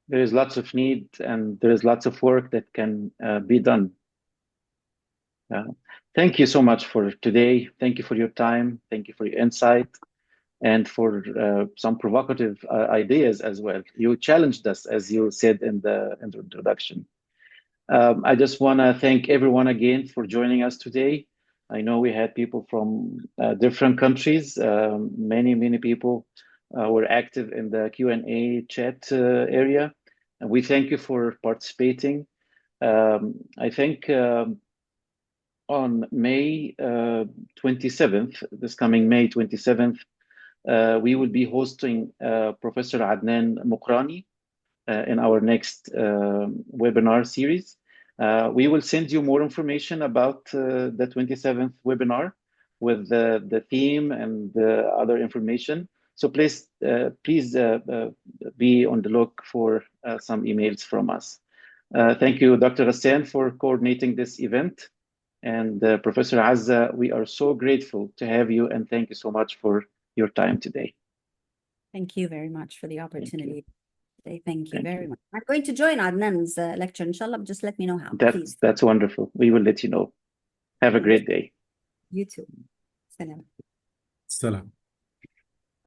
There is lots of need and there is lots of work that can be done. Thank you so much for today. Thank you for your time. Thank you for your insight and for some provocative ideas as well. You challenged us, as you said in the introduction. I just want to thank everyone again for joining us today. I know we had people from different countries. Many people were active in the Q&A chat area. And we thank you for participating. I think on May 27th, this coming May 27th, we will be hosting Professor Adnan Mokrani in our next webinar series. We will send you more information about the 27th webinar with the theme and the other information. So please be on the look for some emails from us. Thank you, Dr. Hassan, for coordinating this event. And Professor Azza, we are so grateful to have you, and thank you so much for your time today. Thank you very much for the opportunity today. Thank you very much. I'm going to join Adnan's lecture, inshallah. Just let me know how, please. That's wonderful. We will let you know. Have a great day. You too. Salam. Salam.